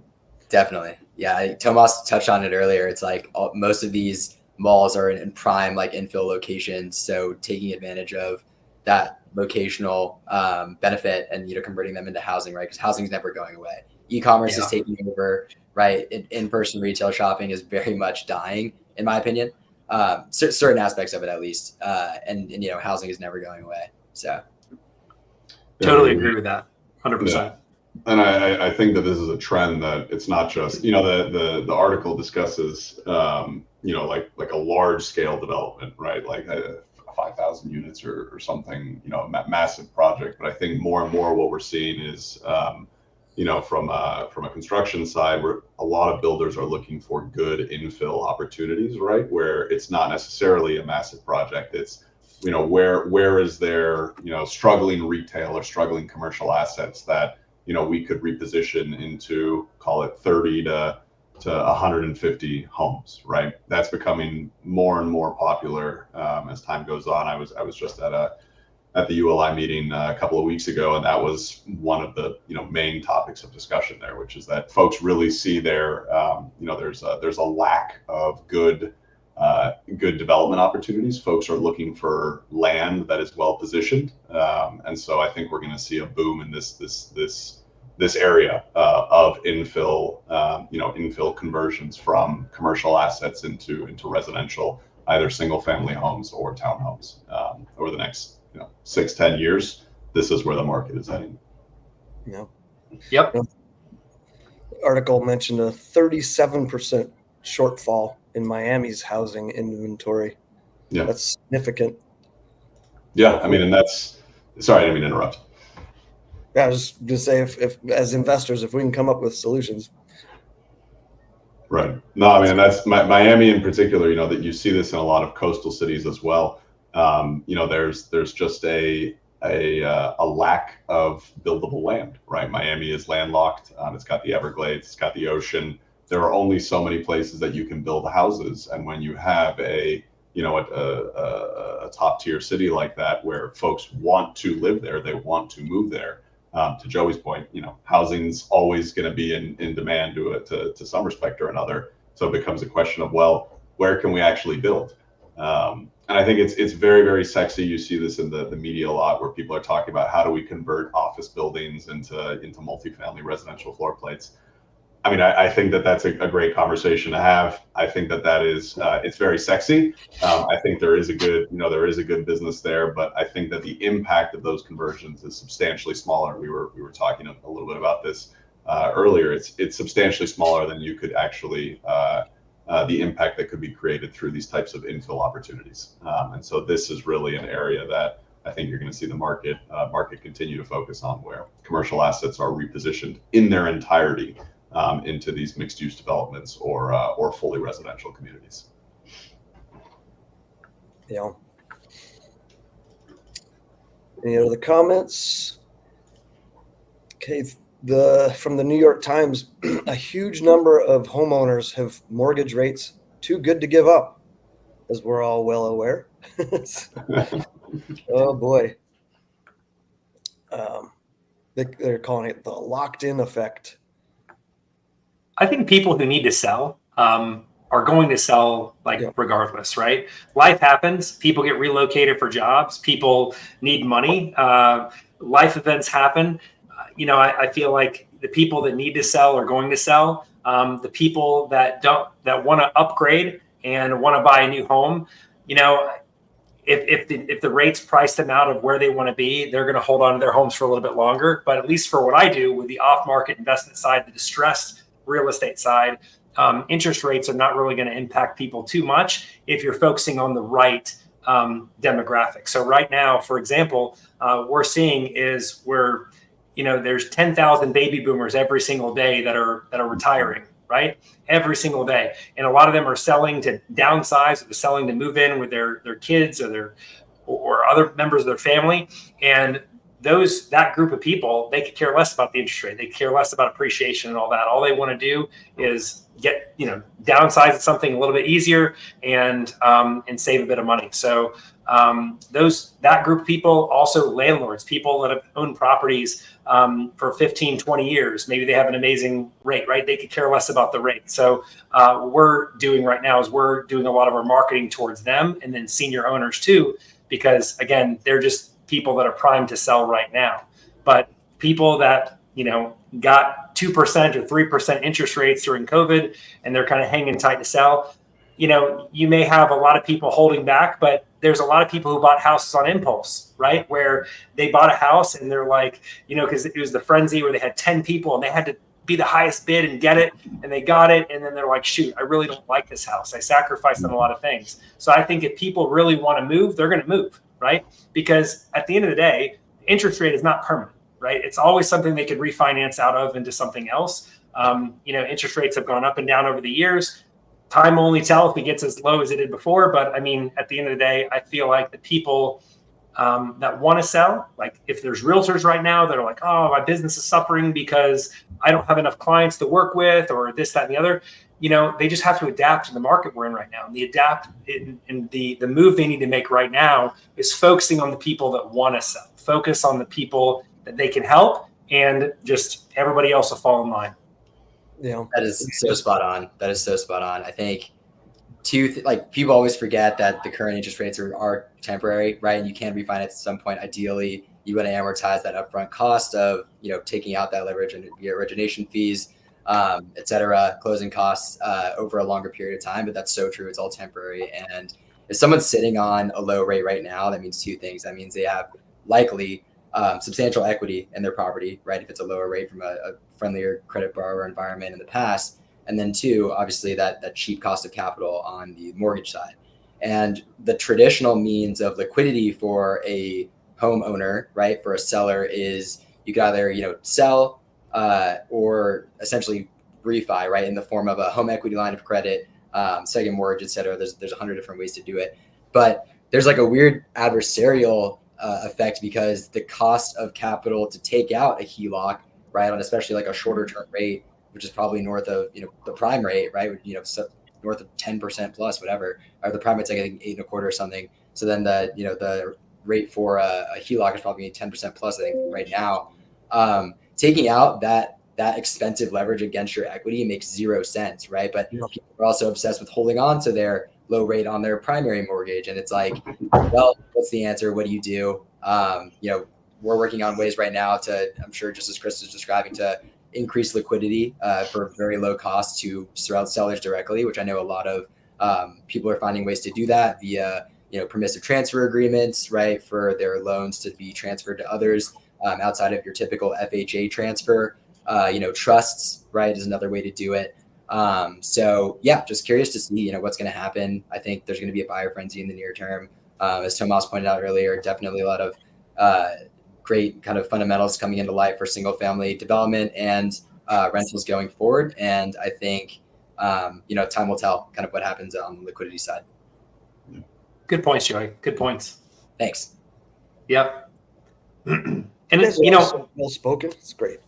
Definitely. Yeah. Tomas touched on it earlier. It's like most of these malls are in prime, like infill locations. So taking advantage of that locational benefit and, converting them into housing, right? Because housing is never going away. E-commerce is taking over, right? In-person retail shopping is very much dying, in my opinion. Certain aspects of it, at least. And housing is never going away. So. Totally agree with that. 100%. Yeah. And I think that this is a trend that it's not just, the article discusses, like a large scale development, right? Like 5,000 units or something, a massive project. But I think more and more what we're seeing is, from a construction side, where a lot of builders are looking for good infill opportunities, right? Where it's not necessarily a massive project. It's, where is there, struggling retail or struggling commercial assets that, we could reposition into, call it 30 to 150 homes, right? That's becoming more and more popular as time goes on. I was just at the ULI meeting a couple of weeks ago, and that was one of the main topics of discussion there, which is that folks really see there's a lack of good development opportunities. Folks are looking for land that is well positioned, and so I think we're going to see a boom in this area of infill, infill conversions from commercial assets into residential, either single family homes or townhomes. Over the next 6-10 years, this is where the market is heading. Yeah. Yep. The article mentioned a 37% shortfall in Miami's housing inventory. Yeah, that's significant. Yeah, I mean, and that's, sorry, I didn't mean to interrupt. Yeah, I was just gonna say, if as investors, if we can come up with solutions. Right. No, I mean, and that's Miami in particular, that you see this in a lot of coastal cities as well. There's just a lack of buildable land, right? Miami is landlocked. It's got the Everglades, it's got the ocean. There are only so many places that you can build houses. And when you have a top tier city like that, where folks want to live there, they want to move there. To Joey's point, housing's always going to be in demand to some respect or another. So it becomes a question of, well, where can we actually build? And I think it's very, very sexy. You see this in the media a lot, where people are talking about how do we convert office buildings into multifamily residential floor plates. I mean, I think that's a great conversation to have. I think that is it's very sexy. I think there is a good business there, but I think that the impact of those conversions is substantially smaller. We were talking a little bit about this earlier. It's substantially smaller than you could actually the impact that could be created through these types of infill opportunities. And so this is really an area that I think you're going to see the market continue to focus on, where commercial assets are repositioned in their entirety into these mixed-use developments or fully residential communities. Yeah. Any other comments? Okay, from the New York Times, a huge number of homeowners have mortgage rates too good to give up, as we're all well aware. Oh boy. They're calling it the locked-in effect. I think people who need to sell are going to sell regardless, right? Life happens. People get relocated for jobs. People need money. Life events happen. I feel like the people that need to sell are going to sell. The people that want to upgrade and want to buy a new home, if the rates price them out of where they want to be, they're going to hold on to their homes for a little bit longer. But at least for what I do with the off-market investment side, the distressed real estate side, interest rates are not really going to impact people too much if you're focusing on the right demographic. So right now, for example, we're seeing is there's 10,000 baby boomers every single day that are retiring, right? Every single day. And a lot of them are selling to downsize, or they're selling to move in with their kids or other members of their family. And that group of people, they could care less about the interest rate. They care less about appreciation and all that. All they want to do is get, downsize at something a little bit easier and save a bit of money. So that group of people, also landlords, people that have owned properties for 15, 20 years, maybe they have an amazing rate, right? They could care less about the rate. So what we're doing right now is we're doing a lot of our marketing towards them, and then senior owners too, because again, they're just people that are primed to sell right now. But people that, got 2% or 3% interest rates during COVID, and they're kind of hanging tight to sell, you may have a lot of people holding back, but there's a lot of people who bought houses on impulse, right? Where they bought a house and they're like, because it was the frenzy where they had 10 people and they had to be the highest bid and get it, and they got it. And then they're like, shoot, I really don't like this house. I sacrificed on a lot of things. So I think if people really want to move, they're going to move, right? Because at the end of the day, interest rate is not permanent, right? It's always something they could refinance out of into something else. Interest rates have gone up and down over the years. Time will only tell if it gets as low as it did before. But I mean, at the end of the day, I feel like the people that want to sell, like if there's realtors right now that are like, oh, my business is suffering because I don't have enough clients to work with, or this, that, and the other, they just have to adapt to the market we're in right now. And the move they need to make right now is focusing on the people that want to sell, focus on the people that they can help, and just everybody else will fall in line. That is so spot on. I think people always forget that the current interest rates are temporary, right? And you can refinance at some point. Ideally, you want to amortize that upfront cost of, taking out that leverage and the origination fees, et cetera, closing costs over a longer period of time. But that's so true. It's all temporary. And if someone's sitting on a low rate right now, that means two things. That means they have likely substantial equity in their property, right? If it's a lower rate from a friendlier credit borrower environment in the past. And then two, obviously that cheap cost of capital on the mortgage side. And the traditional means of liquidity for a homeowner, right, for a seller is you could either, sell or essentially refi, right, in the form of a home equity line of credit, second mortgage, et cetera. There's 100 different ways to do it. But there's like a weird adversarial effect because the cost of capital to take out a HELOC, right, on especially like a shorter term rate, which is probably north of, the prime rate, right, so north of 10% plus, whatever, or the prime rate's like I think 8.25 or something. So then the rate for a HELOC is probably 10% plus, I think, right now. Taking out that expensive leverage against your equity makes zero sense, right? But people are also obsessed with holding on to their low rate on their primary mortgage, and it's like, well, what's the answer? What do you do? We're working on ways right now to, I'm sure, just as Chris is describing, to increase liquidity for very low cost to sellers directly, which I know a lot of people are finding ways to do that via permissive transfer agreements, right, for their loans to be transferred to others outside of your typical FHA transfer. Trusts, right, is another way to do it. So yeah, just curious to see what's going to happen. I think there's going to be a buyer frenzy in the near term. As Tomas pointed out earlier, definitely a lot of great kind of fundamentals coming into light for single family development and rentals going forward. And I think, time will tell kind of what happens on the liquidity side. Good points, Joey. Good points. Thanks. Yep. And well spoken. It's great.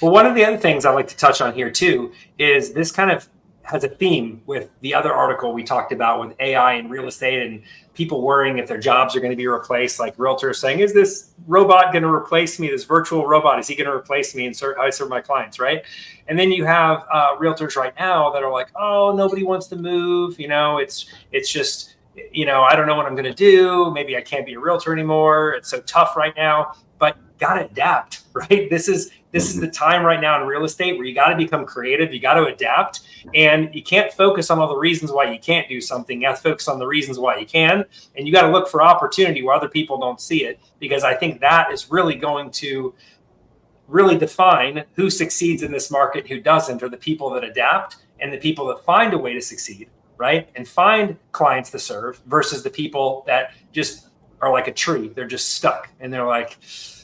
Well, one of the other things I like to touch on here too is this kind of has a theme with the other article we talked about with AI and real estate and people worrying if their jobs are going to be replaced, like realtors saying, is this robot going to replace me? This virtual robot, is he going to replace me and how I serve my clients, right? And then you have realtors right now that are like, oh, nobody wants to move. It's just, I don't know what I'm going to do. Maybe I can't be a realtor anymore. It's so tough right now, but got to adapt, right? This is the time right now in real estate where you got to become creative. You got to adapt, and you can't focus on all the reasons why you can't do something. You have to focus on the reasons why you can, and you got to look for opportunity where other people don't see it, because I think that is really going to really define who succeeds in this market, who doesn't, are the people that adapt and the people that find a way to succeed, right? And find clients to serve versus the people that just are like a tree. They're just stuck and they're like,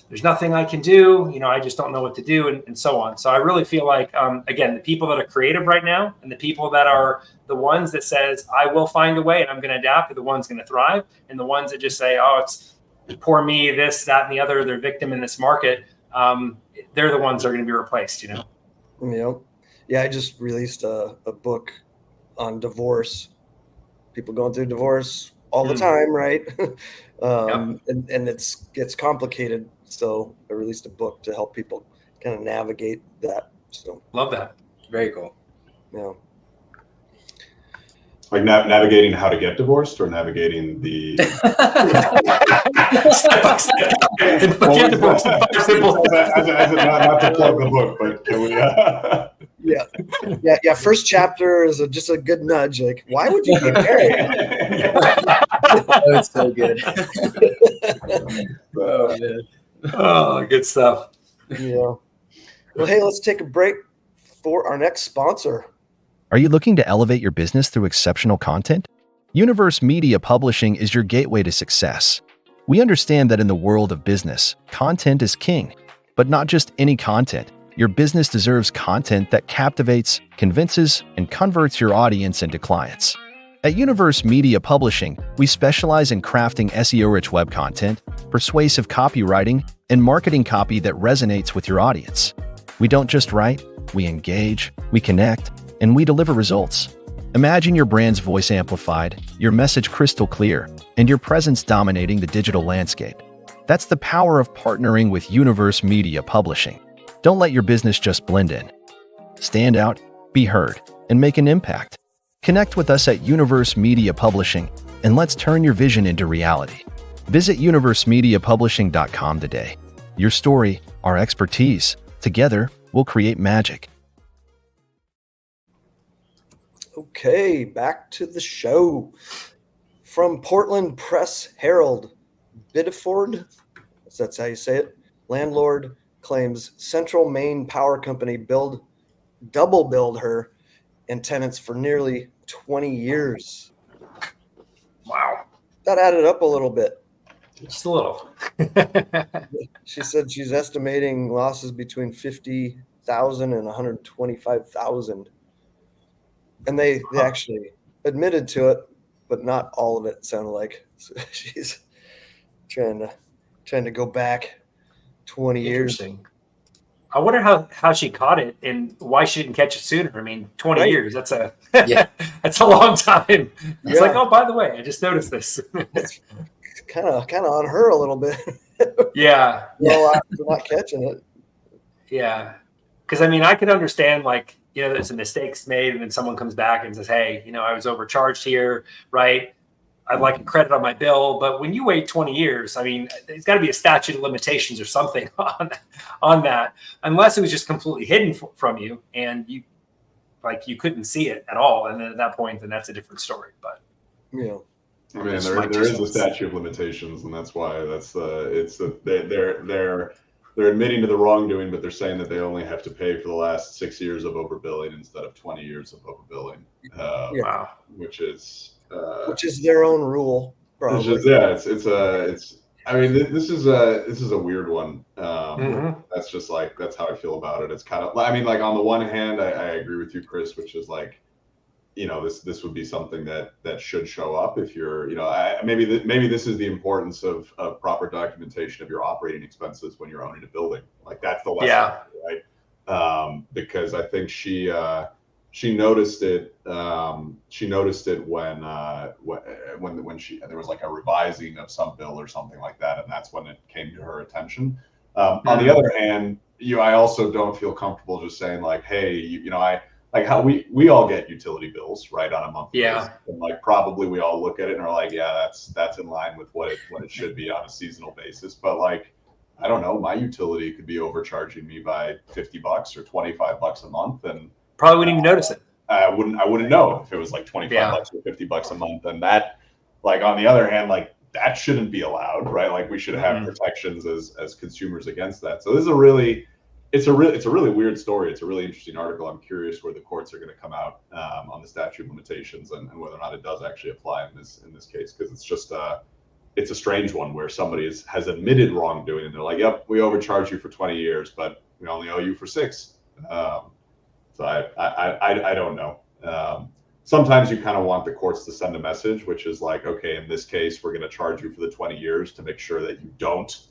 there's nothing I can do. I just don't know what to do, and so on. So I really feel like, again, the people that are creative right now and the people that are the ones that says, I will find a way and I'm going to adapt, are the ones going to thrive. And the ones that just say, oh, it's poor me, this, that, and the other, they're victim in this market. They're the ones that are going to be replaced, Yeah, I just released a book on divorce. People going through divorce all the time, right? And it's complicated. So I released a book to help people kind of navigate that. So love that. Very cool. Yeah. Like navigating how to get divorced, or navigating the step by step. Get divorced. Not to plug the book, but can we? Yeah. First chapter is just a good nudge. Like, why would you get married? That's so good. Oh man. Oh, good stuff. Yeah. Well, hey, let's take a break for our next sponsor. Are you looking to elevate your business through exceptional content? Universe Media Publishing is your gateway to success. We understand that in the world of business, content is king, but not just any content. Your business deserves content that captivates, convinces, and converts your audience into clients. At Universe Media Publishing, we specialize in crafting SEO-rich web content, persuasive copywriting, and marketing copy that resonates with your audience. We don't just write, we engage, we connect, and we deliver results. Imagine your brand's voice amplified, your message crystal clear, and your presence dominating the digital landscape. That's the power of partnering with Universe Media Publishing. Don't let your business just blend in. Stand out, be heard, and make an impact. Connect with us at Universe Media Publishing, and let's turn your vision into reality. Visit universemediapublishing.com today. Your story, our expertise. Together, we'll create magic. Okay, back to the show. From Portland Press Herald, Biddeford, that's how you say it, landlord claims Central Maine Power Company double billed her and tenants for nearly 20 years. Wow. That added up a little bit. Just a little. She said she's estimating losses between $50,000 and $125,000. And they actually admitted to it, but not all of it sounded like. So she's trying to go back 20 years. I wonder how she caught it and why she didn't catch it sooner. I mean, 20 years, that's a long time. It's like, oh, by the way, I just noticed this. It's kind of on her a little bit. Yeah. For not catching it. Yeah. Because, I mean, I could understand, like, there's some mistakes made and then someone comes back and says, hey, I was overcharged here, right? I'd like a credit on my bill. But when you wait 20 years, I mean, there's got to be a statute of limitations or something on that, unless it was just completely hidden from you and you couldn't see it at all. And then at that point, then that's a different story. But yeah. I mean, there is a statute of limitations, and that's why they're admitting to the wrongdoing, but they're saying that they only have to pay for the last 6 years of overbilling instead of 20 years of overbilling. Wow. Which is their own rule. Probably. This is a weird one. That's just that's how I feel about it. It's kind of, I mean, like on the one hand, I agree with you, Chris, which is like, this would be something that should show up if you're, maybe this is the importance of proper documentation of your operating expenses when you're owning a building. Like that's the lesson, Yeah. right? Because I think she noticed it. She noticed it when there was like a revising of some bill or something like that, and that's when it came to her attention. On the other hand, I also don't feel comfortable just saying like, hey, I like how we all get utility bills, right, on a monthly basis. And like probably we all look at it and are like, yeah, that's in line with what it should be on a seasonal basis. But like, I don't know, my utility could be overcharging me by $50 or $25 a month, and probably wouldn't even notice it. I wouldn't know if it was like $25 or $50 a month. And that, like, on the other hand, like that shouldn't be allowed, right? Like we should have protections as consumers against that. So this is it's a really weird story. It's a really interesting article. I'm curious where the courts are going to come out on the statute of limitations and whether or not it does actually apply in this case, because it's just it's a strange one where somebody has admitted wrongdoing and they're like, yep, we overcharged you for 20 years, but we only owe you for 6. So I don't know. Sometimes you kind of want the courts to send a message, which is like, okay, in this case, we're going to charge you for the 20 years to make sure that you don't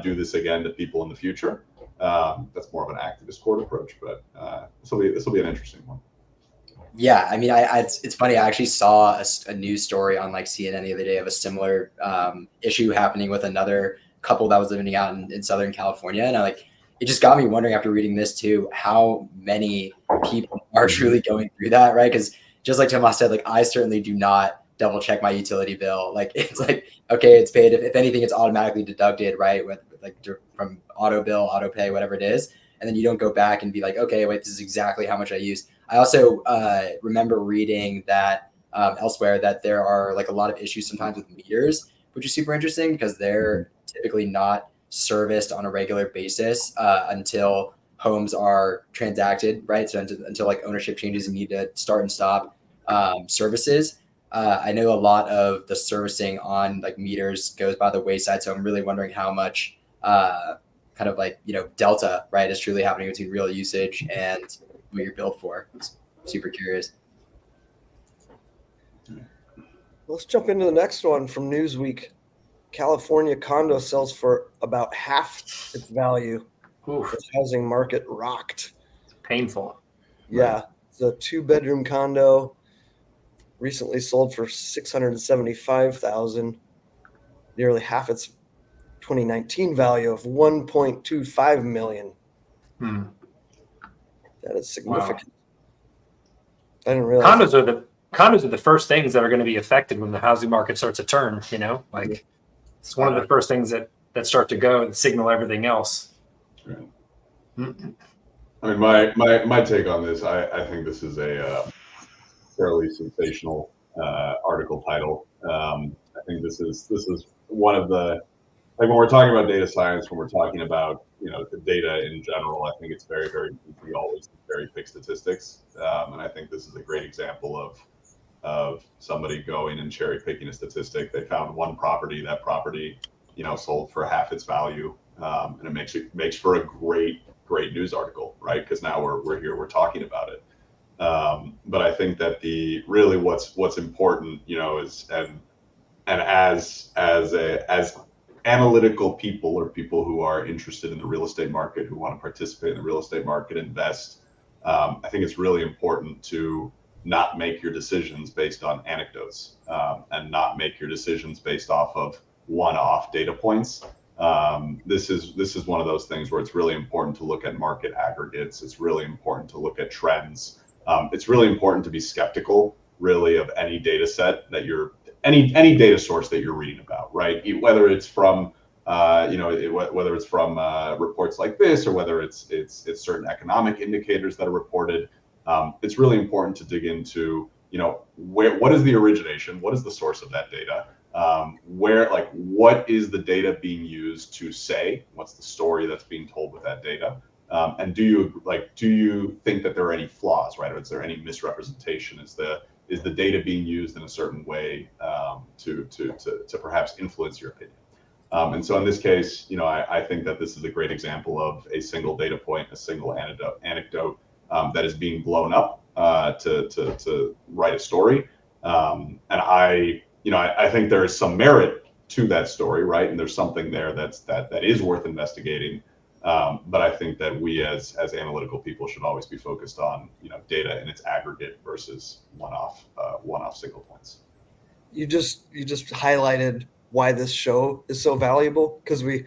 do this again to people in the future. That's more of an activist court approach, but this will be an interesting one. Yeah, I mean, it's funny. I actually saw a news story on like CNN the other day of a similar issue happening with another couple that was living out in Southern California, and it just got me wondering after reading this too, how many people are truly going through that, right? Because just like Tomas said, like I certainly do not double check my utility bill. Like it's like, okay, it's paid. If anything, it's automatically deducted, right? With like from auto bill, auto pay, whatever it is. And then you don't go back and be like, okay, wait, this is exactly how much I used. I also remember reading that elsewhere that there are like a lot of issues sometimes with meters, which is super interesting because they're typically not serviced on a regular basis until homes are transacted, right? So until like ownership changes and need to start and stop services. I know a lot of the servicing on like meters goes by the wayside. So I'm really wondering how much kind of like, delta, right, is truly happening between real usage and what you're billed for. I'm super curious. Let's jump into the next one from Newsweek. California condo sells for about half its value. Oof. The housing market rocked. It's painful. Yeah, it's a 2-bedroom condo recently sold for $675,000, nearly half its 2019 value of $1.25 million. That is significant. Wow. I didn't realize condos are the first things that are going to be affected when the housing market starts to turn. Like it's one of the first things that start to go and signal everything else. Right. I mean, my take on this, I think this is a fairly sensational article title. I think this is one of the, like when we're talking about data science, when we're talking about the data in general, I think it's very, very easy always to cherry pick statistics, and I think this is a great example of somebody going and cherry picking a statistic. They found one property, that property sold for half its value, and it makes for a great news article, right? Because now we're here, we're talking about it. But I think that really what's important, is and as analytical people or people who are interested in the real estate market, who want to participate in the real estate market, invest, I think it's really important to not make your decisions based on anecdotes, and not make your decisions based off of one-off data points. This is one of those things where it's really important to look at market aggregates. It's really important to look at trends. It's really important to be skeptical, really, of any data set that any data source that you're reading about, right? Whether it's from whether it's from reports like this, or whether it's certain economic indicators that are reported. It's really important to dig into what is the origination, what is the source of that data, what is the data being used to say, what's the story that's being told with that data. And do you think that there are any flaws, right? Or is there any misrepresentation? Is the data being used in a certain way to perhaps influence your opinion? And so in this case, I think that this is a great example of a single data point, a single anecdote that is being blown up to write a story. And I think there is some merit to that story, right? And there's something there that is worth investigating. But I think that we as analytical people should always be focused on, data in its aggregate versus one-off single points. You just highlighted why this show is so valuable, because we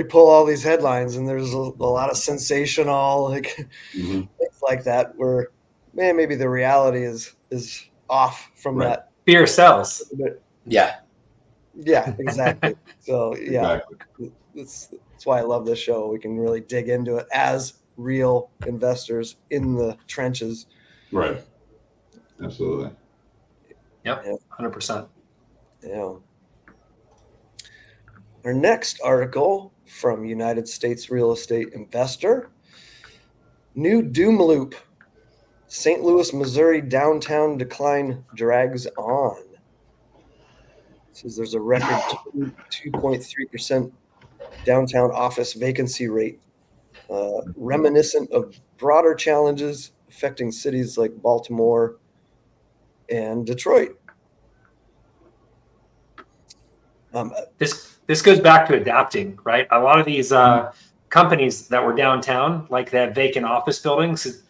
pull all these headlines and there's a lot of sensational things like that where, man, maybe the reality is off from Right. that. Fear sells. Yeah. Yeah, exactly. So yeah, Exactly. that's why I love this show. We can really dig into it as real investors in the trenches. Right. Absolutely. Yep. Yeah. 100%. Yeah. Our next article from United States Real Estate Investor: new doom loop. St. Louis, Missouri downtown decline drags on. It says there's a record 2.3% downtown office vacancy rate, reminiscent of broader challenges affecting cities like Baltimore and Detroit. This goes back to adapting, right? A lot of these companies that were downtown, like they have vacant office buildings,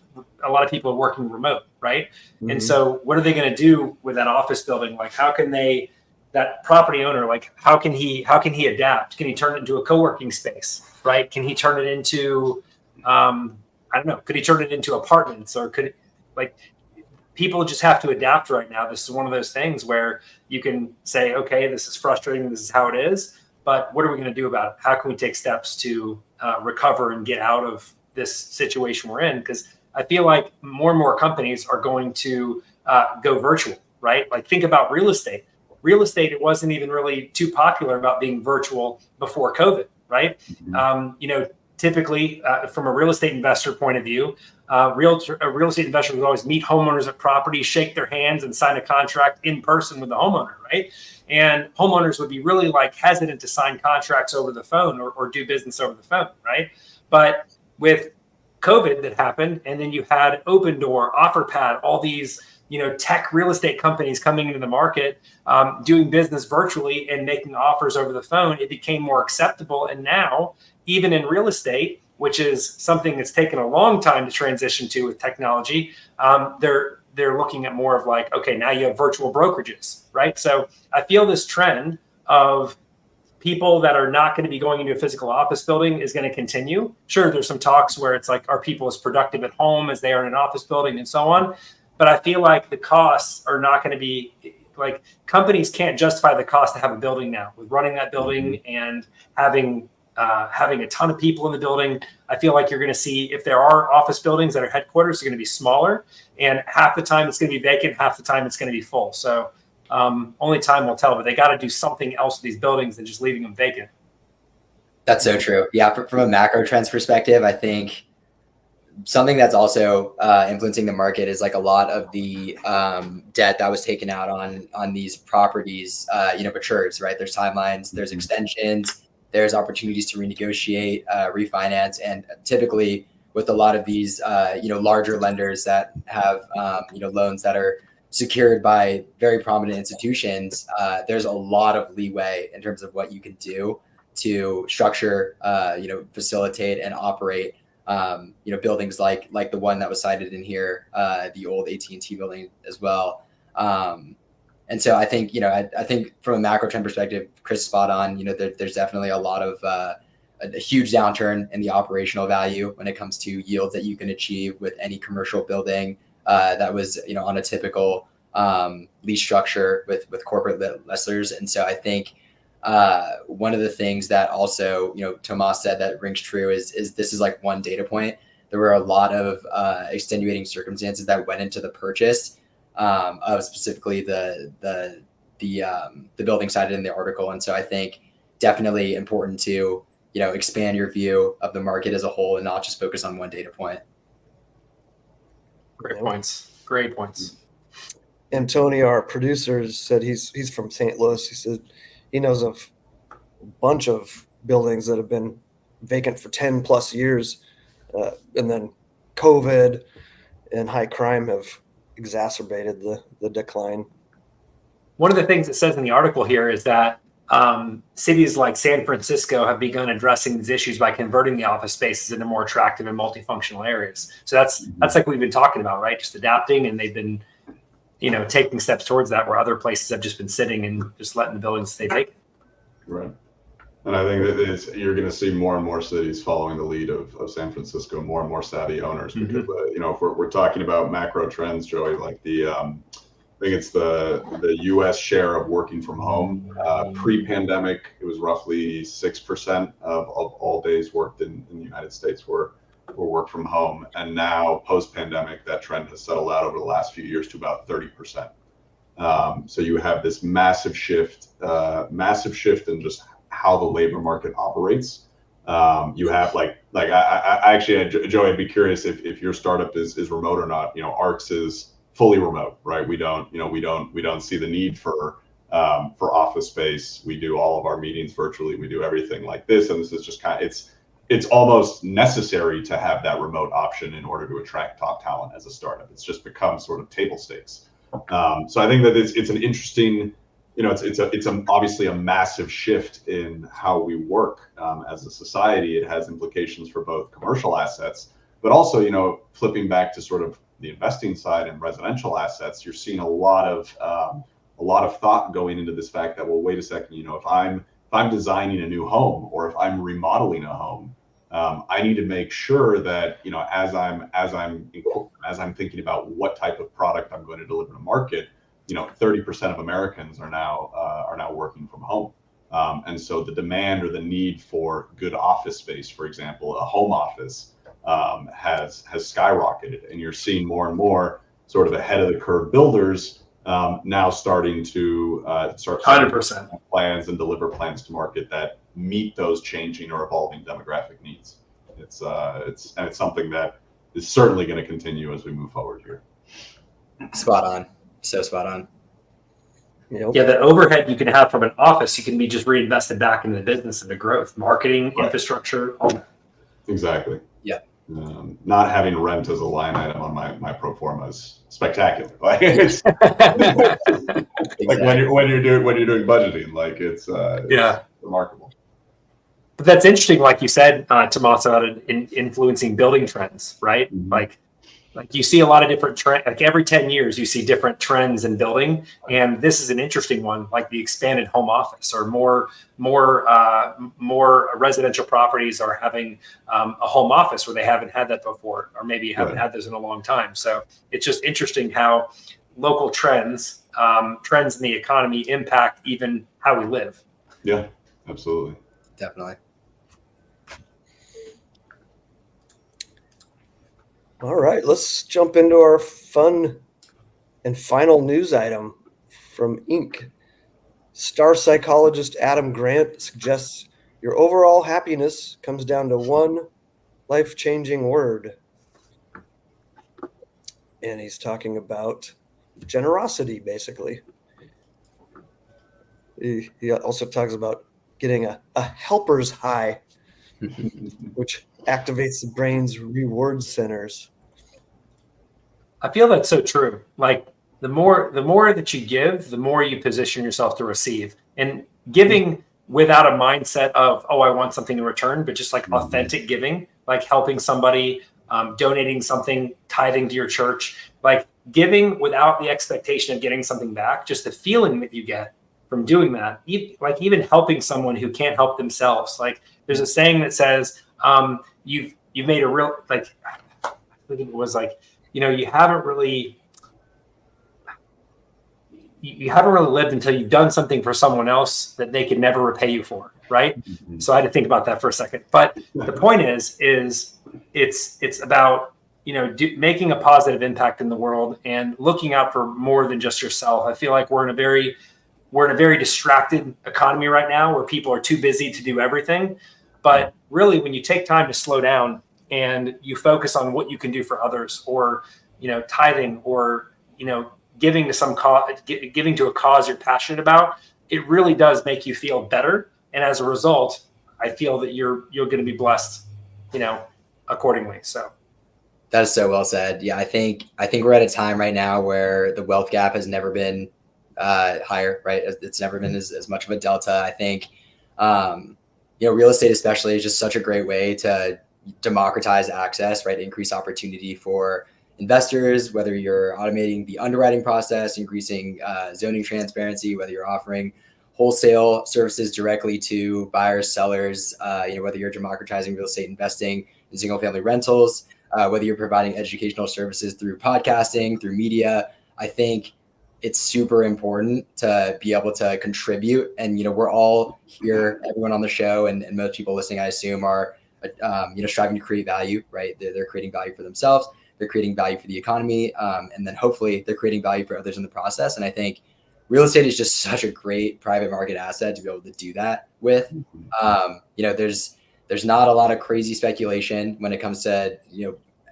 a lot of people are working remote, right? Mm-hmm. And so what are they going to do with that office building? Like, how can that property owner, like, how can he adapt? Can he turn it into a co-working space, right? Can he turn it into, I don't know, could he turn it into apartments, or could it, like, people just have to adapt right now. This is one of those things where you can say, okay, this is frustrating, this is how it is, but what are we going to do about it? How can we take steps to recover and get out of this situation we're in? Because I feel like more and more companies are going to go virtual, right? Like, think about real estate. Real estate, it wasn't even really too popular about being virtual before COVID, right? Mm-hmm. Typically, from a real estate investor point of view, a real estate investor would always meet homeowners at properties, shake their hands, and sign a contract in person with the homeowner, right? And homeowners would be really hesitant to sign contracts over the phone or do business over the phone, right? But with COVID that happened, and then you had Open Door, OfferPad, all these tech real estate companies coming into the market, doing business virtually and making offers over the phone, it became more acceptable. And now, even in real estate, which is something that's taken a long time to transition to with technology, they're looking at more of okay, now you have virtual brokerages, right? So I feel this trend of people that are not going to be going into a physical office building is going to continue. Sure, there's some talks where it's are people as productive at home as they are in an office building and so on? But I feel like the costs are not going to be companies can't justify the cost to have a building now with running that building and having a ton of people in the building. I feel like you're going to see, if there are office buildings that are headquarters, are going to be smaller, and half the time it's going to be vacant, half the time it's going to be full. So only time will tell, but they got to do something else with these buildings than just leaving them vacant. That's so true. Yeah, from a macro trends perspective, I think something that's also influencing the market is a lot of the debt that was taken out on these properties, matures, right? There's timelines, there's extensions, there's opportunities to renegotiate, refinance, and typically with a lot of these, larger lenders that have, loans that are secured by very prominent institutions, there's a lot of leeway in terms of what you can do to structure, facilitate and operate, buildings like the one that was cited in here, the old AT&T building as well. And so I think, I think from a macro trend perspective, Chris is spot on. There's definitely a lot of a huge downturn in the operational value when it comes to yields that you can achieve with any commercial building that was, on a typical lease structure with corporate lessors. And so I think one of the things that also, Tomas said that rings true is this is one data point. There were a lot of extenuating circumstances that went into the purchase of specifically the building cited in the article. And so I think definitely important to, expand your view of the market as a whole and not just focus on one data point. Great points. Antonio, our producer, said he's from St. Louis. He said he knows of a bunch of buildings that have been vacant for 10 plus years, and then COVID and high crime have exacerbated the decline. One of the things it says in the article here is that cities like San Francisco have begun addressing these issues by converting the office spaces into more attractive and multifunctional areas. So that's like we've been talking about, right? Just adapting, and they've been, taking steps towards that, where other places have just been sitting and just letting the buildings stay vacant. Right. And I think that you're going to see more and more cities following the lead of San Francisco, more and more savvy owners. Because if we're talking about macro trends, Joey, like I think it's the U.S. share of working from home. Pre-pandemic, it was roughly 6% of all days worked in the United States were work from home. And now, post-pandemic, that trend has settled out over the last few years to about 30%. So you have this massive shift in just how the labor market operates. You have I actually, Joey, I'd be curious if your startup is remote or not. Arcs is fully remote, right? We don't see the need for office space. We do all of our meetings virtually. We do everything like this, and this is just it's almost necessary to have that remote option in order to attract top talent as a startup. It's just become sort of table stakes. So I think that it's an interesting, it's obviously a massive shift in how we work as a society. It has implications for both commercial assets, but also, flipping back to sort of the investing side and residential assets, you're seeing a lot of thought going into this fact that, well, wait a second, if I'm designing a new home, or if I'm remodeling a home, I need to make sure that, as I'm thinking about what type of product I'm going to deliver to market, 30% of Americans are now working from home. And so the demand or the need for good office space, for example, a home office, has skyrocketed, and you're seeing more and more sort of ahead of the curve builders now starting to start 100% plans and deliver plans to market that meet those changing or evolving demographic needs. It's something that is certainly going to continue as we move forward here. Spot on. So spot on. Yeah, the overhead you can have from an office, you can be just reinvested back into the business and the growth, marketing, infrastructure, all that. Exactly. Yeah. Not having rent as a line item on my pro forma is spectacular. Like it's like when you're doing budgeting, like it's remarkable. But that's interesting, like you said, Tomas, about influencing building trends, right? Mm-hmm. Like you see a lot of different trends. Like every 10 years, you see different trends in building, and this is an interesting one, like the expanded home office, or more residential properties are having a home office where they haven't had that before, or maybe haven't had this in a long time. So it's just interesting how local trends in the economy impact even how we live. Yeah, absolutely. Definitely. All right, let's jump into our fun and final news item from Inc. Star psychologist Adam Grant suggests your overall happiness comes down to one life-changing word. And he's talking about generosity, basically. He also talks about getting a helper's high, which activates the brain's reward centers. I feel that's so true. Like the more that you give, the more you position yourself to receive. And giving without a mindset of, I want something in return, but just like authentic giving, like helping somebody, donating something, tithing to your church, like giving without the expectation of getting something back, just the feeling that you get from doing that, like even helping someone who can't help themselves. Like there's a saying that says, you've made a real, like, I think it was like, you haven't really lived until you've done something for someone else that they could never repay you for, right? Mm-hmm. So I had to think about that for a second. But the point is it's about making a positive impact in the world and looking out for more than just yourself. I feel like we're in a very distracted economy right now, where people are too busy to do everything. But really, when you take time to slow down and you focus on what you can do for others, or tithing, or giving to some cause, giving to a cause you're passionate about, it really does make you feel better. And as a result, I feel that you're going to be blessed, accordingly. So That is so well said. Yeah, I think we're at a time right now where the wealth gap has never been higher, right? It's never been as much of a delta. I think, real estate especially is just such a great way to democratize access, right? Increase opportunity for investors, whether you're automating the underwriting process, increasing zoning transparency, whether you're offering wholesale services directly to buyers, sellers, whether you're democratizing real estate investing in single family rentals, whether you're providing educational services through podcasting, through media. I think it's super important to be able to contribute. And, we're all here, everyone on the show and most people listening, I assume, are, striving to create value, right? They're creating value for themselves. They're creating value for the economy. And then hopefully they're creating value for others in the process. And I think real estate is just such a great private market asset to be able to do that with. There's not a lot of crazy speculation when it comes to,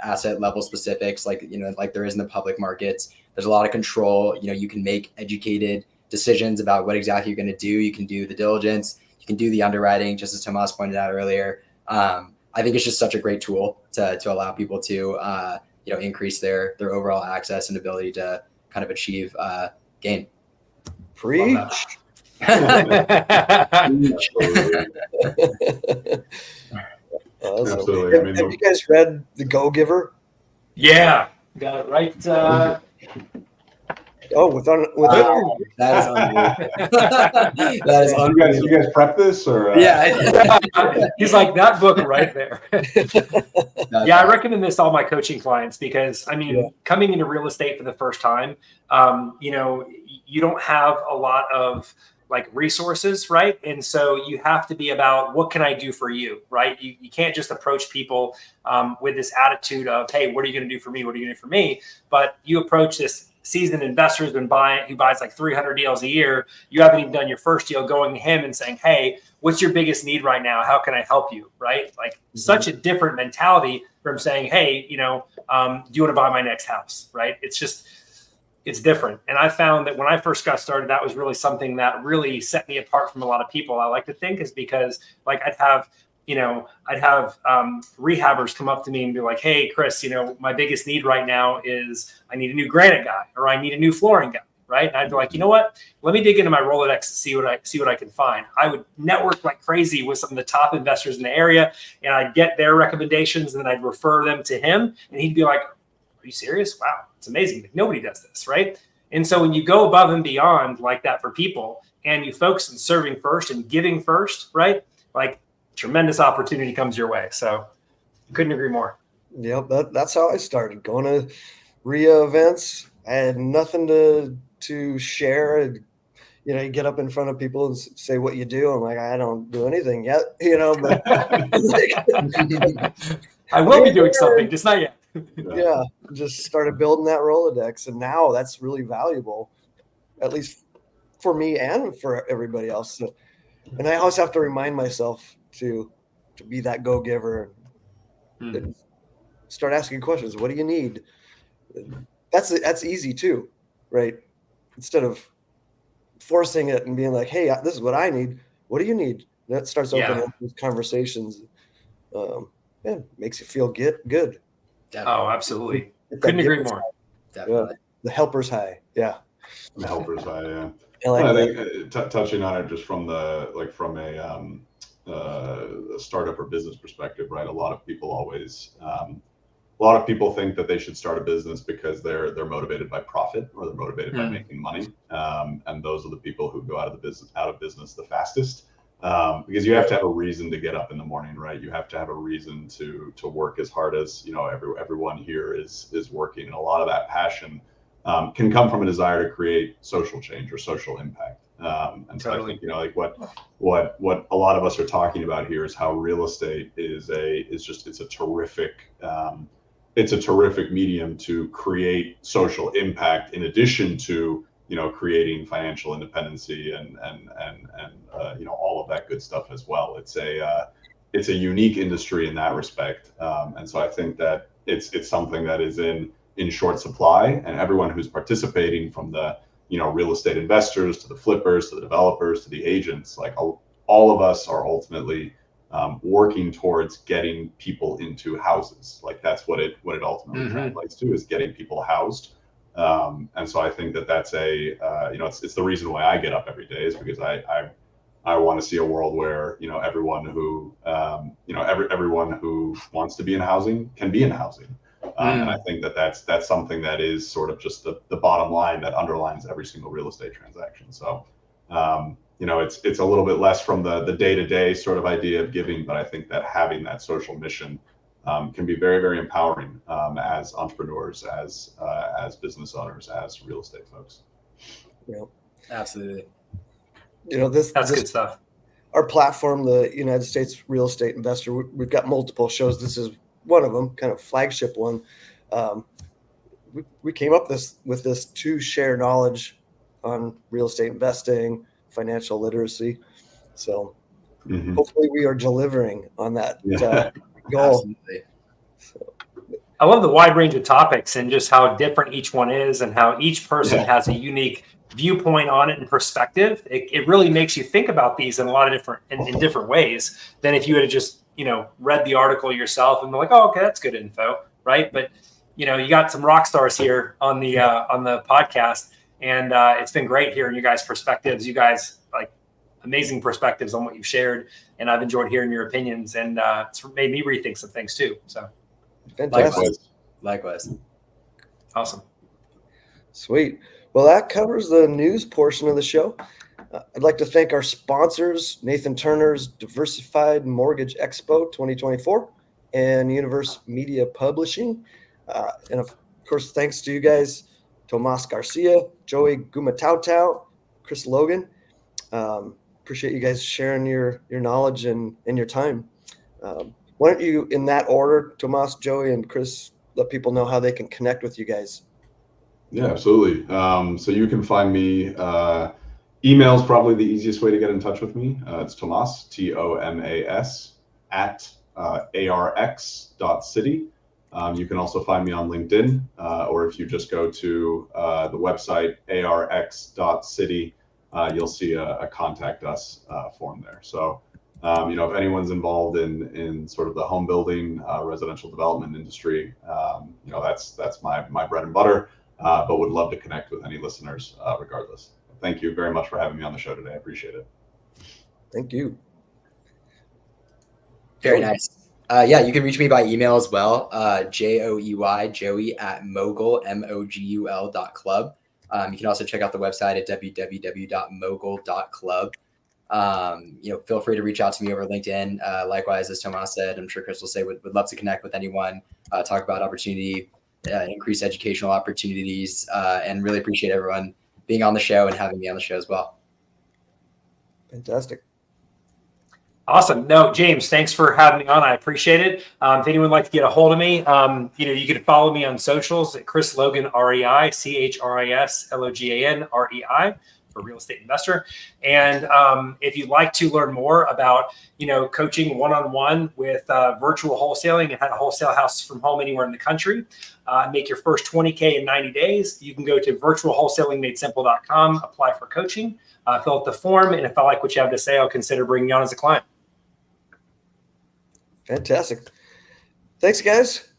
asset level specifics, like there is in the public markets. There's a lot of control. You can make educated decisions about what exactly you're going to do. You can do the diligence. You can do the underwriting, just as Tomas pointed out earlier. I think it's just such a great tool to allow people to, increase their overall access and ability to kind of achieve gain. Preach. Awesome. Absolutely. Have you guys read The Go-Giver? Yeah, got it right. That is unbelievable. That is unbelievable. You guys prep this or? Yeah. He's like, that book right there. Yeah, I recommend this to all my coaching clients because, coming into real estate for the first time, you don't have a lot of resources, right? And so you have to be about, what can I do for you, right? You can't just approach people with this attitude of, hey, what are you going to do for me? What are you going to do for me? But you approach this seasoned investor who buys 300 deals a year. You haven't even done your first deal, going to him and saying, hey, what's your biggest need right now? How can I help you? Right? Such a different mentality from saying, hey, do you want to buy my next house? Right? It's different. And I found that when I first got started, that was really something that really set me apart from a lot of people. I like to think is because I'd have rehabbers come up to me and be like, hey, Chris, my biggest need right now is I need a new granite guy, or I need a new flooring guy. Right. And I'd be like, you know what, let me dig into my Rolodex and see what I can find. I would network like crazy with some of the top investors in the area, and I'd get their recommendations, and then I'd refer them to him, and he'd be like, are you serious? Wow, it's amazing. Nobody does this, right? And so when you go above and beyond like that for people, and you focus on serving first and giving first, right? Tremendous opportunity comes your way. So couldn't agree more. Yep, that's how I started going to RIA events. I had nothing to share. You get up in front of people and say what you do. I'm like, I don't do anything yet, but I will be doing something, just not yet. Yeah, just started building that Rolodex, and now that's really valuable, at least for me and for everybody else. So, and I always have to remind myself to be that go-giver and start asking questions. What do you need? That's easy too, right? Instead of forcing it and being like, hey, this is what I need. What do you need? That starts opening up these conversations. Makes you feel good. Definitely. Oh, absolutely. Couldn't agree more. Definitely. The helper's high. Yeah. The helper's high. Yeah. I think touching on it just from a startup or business perspective, right? A lot of people think that they should start a business because they're motivated by profit, or they're motivated by making money. And those are the people who go out of business the fastest. Because you have to have a reason to get up in the morning, right? You have to have a reason to work as hard as everyone here is working, and a lot of that passion can come from a desire to create social change or social impact. And totally. So I think what a lot of us are talking about here is how real estate it's a terrific medium to create social impact, in addition to creating financial independency and all of that good stuff as well. It's a unique industry in that respect, and so I think that it's something that is in short supply, and everyone who's participating, from the real estate investors to the flippers to the developers to the agents, all of us are ultimately working towards getting people into houses. Like that's what it ultimately translates to, is getting people housed. And so I think that's it's the reason why I get up every day, is because I want to see a world where, everyone who, everyone who wants to be in housing can be in housing. And I think that's something that is sort of just the bottom line that underlines every single real estate transaction. So, it's a little bit less from the day-to-day sort of idea of giving, but I think that having that social mission can be very, very empowering as entrepreneurs, as business owners, as real estate folks. Yeah, absolutely. That's good stuff. Our platform, the United States Real Estate Investor, we've got multiple shows. This is one of them, kind of flagship one. We came up with this to share knowledge on real estate investing, financial literacy. So hopefully we are delivering on that goal. Absolutely. So, I love the wide range of topics and just how different each one is, and how each person has a unique viewpoint on it and perspective. It really makes you think about these in a lot of different ways than if you had just read the article yourself and be like, oh, okay, that's good info, right? But you got some rock stars here on the podcast, and it's been great hearing you guys' perspectives. You guys amazing perspectives on what you've shared, and I've enjoyed hearing your opinions, and it's made me rethink some things too. So fantastic. Likewise. Awesome. Sweet. Well, that covers the news portion of the show. I'd like to thank our sponsors, Nathan Turner's Diversified Mortgage Expo 2024 and Universe Media Publishing. And of course, thanks to you guys, Tomas Garcia, Joey Gumataotao, Chris Logan. Appreciate you guys sharing your knowledge and your time. Why don't you, in that order, Tomas, Joey, and Chris, let people know how they can connect with you guys? Yeah, absolutely. So you can find me, email is probably the easiest way to get in touch with me. It's Tomas, TOMAS, @arx.city. You can also find me on LinkedIn, or if you just go to the website, arx.city, you'll see a contact us form there. So, if anyone's involved in sort of the home building, residential development industry, that's my bread and butter, but would love to connect with any listeners regardless. Thank you very much for having me on the show today. I appreciate it. Thank you. Very nice. You can reach me by email as well. Joey at mogul.club. You can also check out the website at www.mogul.club. Feel free to reach out to me over LinkedIn. Likewise, as Tomas said, I'm sure Chris will say, would love to connect with anyone, talk about opportunity, increase educational opportunities, and really appreciate everyone being on the show and having me on the show as well. Fantastic. Awesome. No, James, thanks for having me on. I appreciate it. If anyone would like to get a hold of me, you can follow me on socials at Chris Logan, REI, CHRISLOGAN, REI, for real estate investor. And if you'd like to learn more about, coaching one-on-one with virtual wholesaling and how to wholesale houses from home anywhere in the country, make your first 20K in 90 days, you can go to virtualwholesalingmadesimple.com, apply for coaching, fill out the form. And if I like what you have to say, I'll consider bringing you on as a client. Fantastic. Thanks, guys.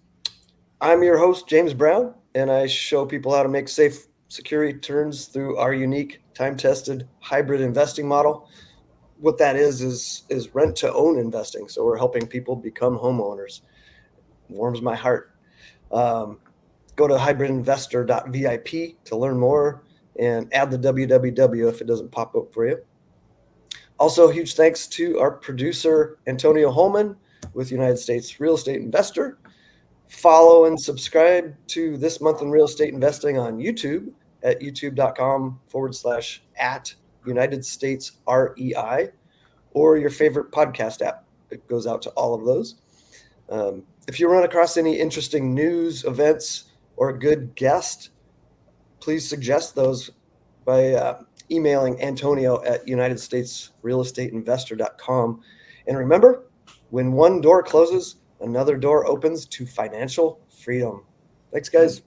I'm your host, James Brown, and I show people how to make safe, secure returns through our unique, time-tested hybrid investing model. What that is rent-to-own investing. So we're helping people become homeowners. It warms my heart. Go to hybridinvestor.vip to learn more and add the www if it doesn't pop up for you. Also, huge thanks to our producer, Antonio Holman, with United States Real Estate Investor. Follow and subscribe to This Month in Real Estate Investing on YouTube at youtube.com/@United States REI, or your favorite podcast app. It goes out to all of those. If you run across any interesting news, events, or a good guest, please suggest those by emailing Antonio at UnitedStatesRealEstateInvestor.com. And remember, when one door closes, another door opens to financial freedom. Thanks, guys.